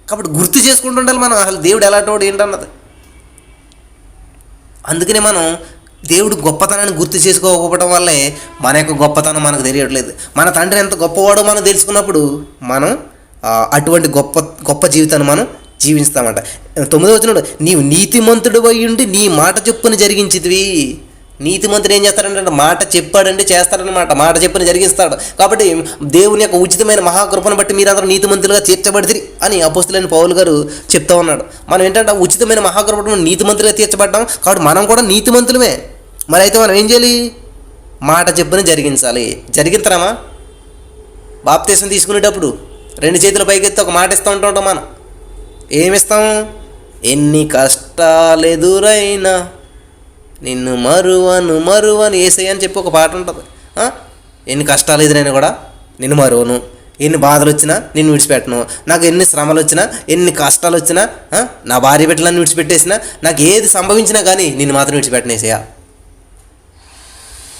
కాబట్టి గుర్తు చేసుకుంటుండాలి మనం అసలు దేవుడు ఎలాంటి వాడు ఏంటన్నది. అందుకనే మనం దేవుడు గొప్పతనాన్ని గుర్తు చేసుకోకపోవడం వల్లే మన యొక్క గొప్పతనం మనకు తెలియట్లేదు. మన తండ్రి ఎంత గొప్పవాడో మనం తెలుసుకున్నప్పుడు మనం అటువంటి గొప్ప జీవితాన్ని మనం జీవిస్తామంట. 9వ వచనం, నీవు నీతిమంతుడు అయ్యుండి నీ మాట చెప్పుని జరిగించితివి. నీతిమంతుడు ఏం చేస్తాడంటే మాట చెప్పాడంటే చేస్తాడనమాట, మాట చెప్పని జరిగిస్తాడు. కాబట్టి దేవుని యొక్క ఉచితమైన మహాకృపను బట్టి మీరందరూ నీతిమంతులుగా తీర్చబడితే అని అపోస్తులైన పౌలు గారు చెప్తా ఉన్నాడు. మనం ఏంటంటే ఉచితమైన మహాకృపను నీతిమంతులుగా తీర్చబడ్డాం, కాబట్టి మనం కూడా నీతిమంతులమే. మరి అయితే మనం ఏం చేయాలి, మాట చెప్పని జరిగించాలి. జరిగిస్తామా? బాప్తీసం తీసుకునేటప్పుడు 2 చేతుల పైకెత్తి ఒక మాట ఇస్తూ ఉంటాం. మనం ఏమిస్తాం, ఎన్ని కష్టాలు ఎదురైనా నిన్ను మరువను యేసయ్య అని చెప్పి ఒక పాట ఉంటుంది. ఎన్ని కష్టాలు ఎదురైనా కూడా నిన్ను మరువను, ఎన్ని బాధలు వచ్చినా నిన్ను విడిచిపెట్టను, నాకు ఎన్ని శ్రమలు వచ్చినా, ఎన్ని కష్టాలు వచ్చినా, నా భార్య బిడ్డలను విడిచిపెట్టేసినా, నాకు ఏది సంభవించినా కానీ నిన్ను మాత్రం విడిచిపెట్టనేసయ్యా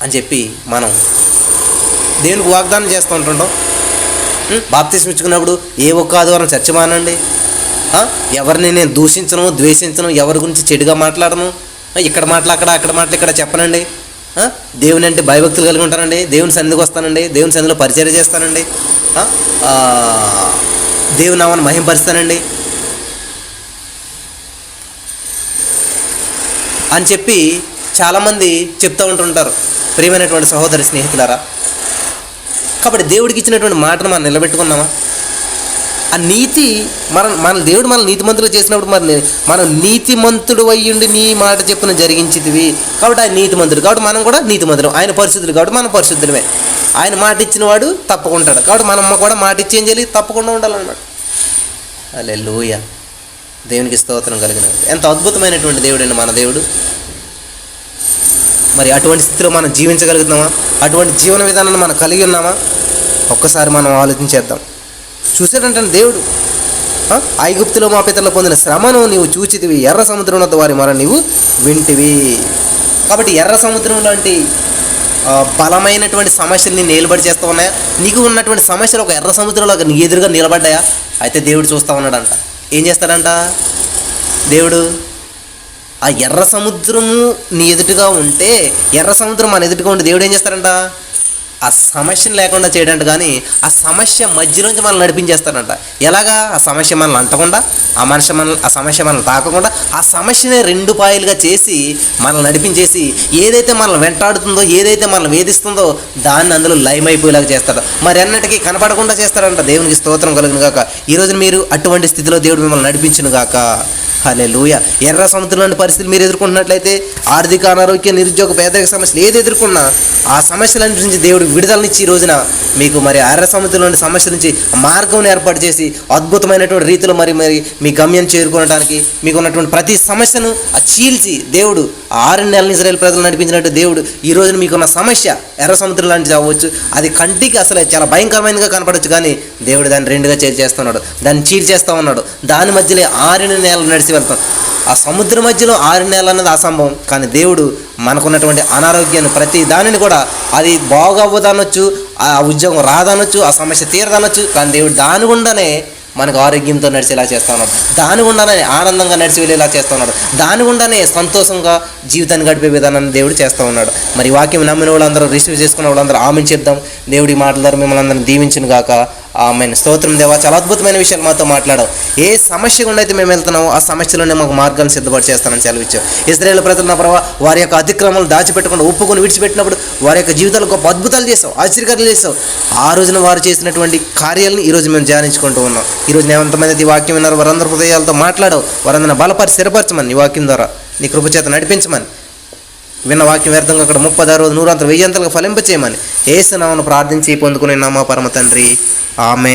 అని చెప్పి మనం దేవునికి వాగ్దానం చేస్తూ ఉంటుంటాం. బాప్తీసం ఇచ్చుకున్నప్పుడు ఏ ఒక్క ఆదివారం చర్చ మానండి, ఎవరిని నేను దూషించను, ద్వేషించను, ఎవరి గురించి చెడుగా మాట్లాడను, ఇక్కడ మాటలు అక్కడ మాటలు ఇక్కడ చెప్పనండి. దేవుని అంటే భయభక్తులు కలిగి ఉంటానండి, దేవుని సన్నిధికి వస్తానండి, దేవుని సన్నిధిలో పరిచర్య చేస్తానండి, దేవుని నామాన్ని మహింపరుస్తానండి అని చెప్పి చాలామంది చెప్తూ ఉంటుంటారు. ప్రియమైనటువంటి సహోదరి స్నేహితులారా, కాబట్టి దేవుడికి ఇచ్చినటువంటి మాటను మనం నిలబెట్టుకున్నామా? ఆ నీతి మన దేవుడు మన నీతిమంతులు చేసినప్పుడు మనం నీతిమంతుడు అయ్యుండి నీ మాట చెప్పున జరిగించితివి. కాబట్టి ఆయన నీతిమంతుడు, కాబట్టి మనం కూడా నీతిమంతుడు. ఆయన పరిశుద్ధులు, కాబట్టి మనం పరిశుద్ధులమే. ఆయన మాట ఇచ్చిన వాడు తప్పకుంటాడు, కాబట్టి మనం కూడా మాట ఇచ్చి ఏం చేయాలి, తప్పకుండా ఉండాలన్నాడు. హల్లెలూయా, దేవునికి స్తోత్రం కలిగిన. ఎంత అద్భుతమైనటువంటి దేవుడు అండి మన దేవుడు. మరి అటువంటి స్థితిలో మనం జీవించగలుగుతున్నామా? అటువంటి జీవన విధానాన్ని మనం కలిగి ఉన్నామా? ఒక్కసారి మనం ఆలోచించేద్దాం. చూసేటంటే దేవుడు ఐగుప్తులో మా పితరులు పొందిన శ్రమను నీవు చూచితివి, ఎర్ర సముద్రం వద్ద వారి మొర నీవు వింటివి. కాబట్టి ఎర్ర సముద్రం లాంటి బలమైనటువంటి సమస్యలు నేను నిలబడి చేస్తూ ఉన్నాయా? నీకు ఉన్నటువంటి సమస్యలు ఒక ఎర్ర సముద్రంలో నీ ఎదురుగా నిలబడ్డాయా? అయితే దేవుడు చూస్తూ ఉన్నాడంట. ఏం చేస్తాడంట దేవుడు? ఆ ఎర్ర సముద్రము నీ ఎదుటిగా ఉంటే, ఎర్ర సముద్రం మన ఎదుటిగా ఉంటే దేవుడు ఏం చేస్తాడంట? ఆ సమస్యను లేకుండా చేయడంట. కానీ ఆ సమస్య మధ్యలోంచి మనల్ని నడిపించేస్తాడంట. ఎలాగా? ఆ సమస్య మనల్ని అంటకుండా, ఆ సమస్య మనల్ని తాకకుండా, ఆ సమస్యనే రెండు పాయలుగా చేసి మనల్ని నడిపించేసి, ఏదైతే మనల్ని వెంటాడుతుందో, ఏదైతే మనల్ని వేధిస్తుందో దాన్ని అందులో లయమైపోయేలాగా చేస్తాడు. మరి అన్నిటికీ కనపడకుండా చేస్తాడంట. దేవునికి స్తోత్రం కలుగును గాక. ఈరోజు మీరు అటువంటి స్థితిలో దేవుడు మిమ్మల్ని నడిపించును గాక. హల్లెలూయా. ఎర్ర సముద్రం లాంటి పరిస్థితులు మీరు ఎదుర్కొంటున్నట్లయితే, ఆర్థిక, అనారోగ్య, నిరుద్యోగ, పేదరిక సమస్యలు ఏది ఎదుర్కొన్నా ఆ సమస్యలన్నిటి నుంచి దేవుడు విడుదలనిచ్చి ఈ రోజున మీకు మరి ఎర్ర సముద్రంలోని సమస్యల నుంచి మార్గం ఏర్పాటు చేసి అద్భుతమైనటువంటి రీతిలో మరి మీ గమ్యం చేరుకోవడానికి మీకు ఉన్నటువంటి ప్రతి సమస్యను చీల్చి దేవుడు 6 నెలల ఇశ్రాయేలు ప్రజలు నడిపించినట్టు దేవుడు ఈ రోజున మీకున్న సమస్య ఎర్ర సముద్రం లాంటిది అవ్వచ్చు. అది కంటికి అసలు చాలా భయంకరమైనదిగా కనపడవచ్చు, కానీ దేవుడు దాన్ని రెండుగా చేస్తున్నాడు, దాన్ని చీల్చేస్తూ ఉన్నాడు. దాని మధ్యలో 6 నెలలు నడిచి వెళ్తాం. ఆ సముద్రం మధ్యలో 6 నెలలు అన్నది అసంభవం, కానీ దేవుడు మనకున్నటువంటి అనారోగ్యాన్ని ప్రతి దానిని కూడా అది బాగవ్వదనొచ్చు, ఆ ఉద్యోగం రాదనొచ్చు, ఆ సమస్య తీరదనొచ్చు, కానీ దేవుడు దాని గుండానే మనకు ఆరోగ్యంతో నడిచేలా చేస్తూ ఉన్నాడు. దాని గుండానే ఆనందంగా నడిచి వెళ్ళేలా చేస్తూ ఉన్నాడు. దాని గుండానే సంతోషంగా జీవితాన్ని గడిపే విధానాన్ని దేవుడు చేస్తూ ఉన్నాడు. మరి వాక్యం నమ్మిన వాళ్ళందరూ, రిసీవ్ చేసుకున్న వాళ్ళందరూ ఆమెను చెప్దాం. దేవుడి మాటల ద్వారా మిమ్మల్ని అందరినీ దీవించును గాక. ఆమెన్. స్తోత్రం దేవా. చాలా అద్భుతమైన విషయాలు మాతో మాట్లాడావు. ఏ సమస్య గుండా అయితే మేము వెళ్తున్నామో ఆ సమస్యలోనే మాకు మార్గాన్ని సిద్ధపడి చేస్తానని సెలవిచ్చావు. ఇశ్రాయేలు ప్రజలు నా ప్రభావ వారి యొక్క అతిక్రమాలు దాచిపెట్టకుండా ఒప్పుకొని విడిచిపెట్టినప్పుడు వారి యొక్క జీవితాలు గొప్ప అద్భుతాలు చేసావు, ఆశ్చర్యకార్యాలు చేసావు. ఆ రోజున వారు చేసినటువంటి కార్యాలను ఈరోజు మేము ధ్యానించుకుంటూ ఉన్నాం. ఈరోజు ఎంతమంది ఈ వాక్యం విన్నారు వారందరూ హృదయాలతో మాట్లాడవు, వారందరిని బలపరిచి స్థిరపరచమని, నీ వాక్యం ద్వారా నీ కృపచేత నడిపించమని, విన్న వాక్యం వ్యర్థంగా అక్కడ 30, 60, 100 100 ఫలింపచేయమని యేసు నామమున ప్రార్థించి పొందుకునే నామ పరమ తండ్రి. ఆమేన్.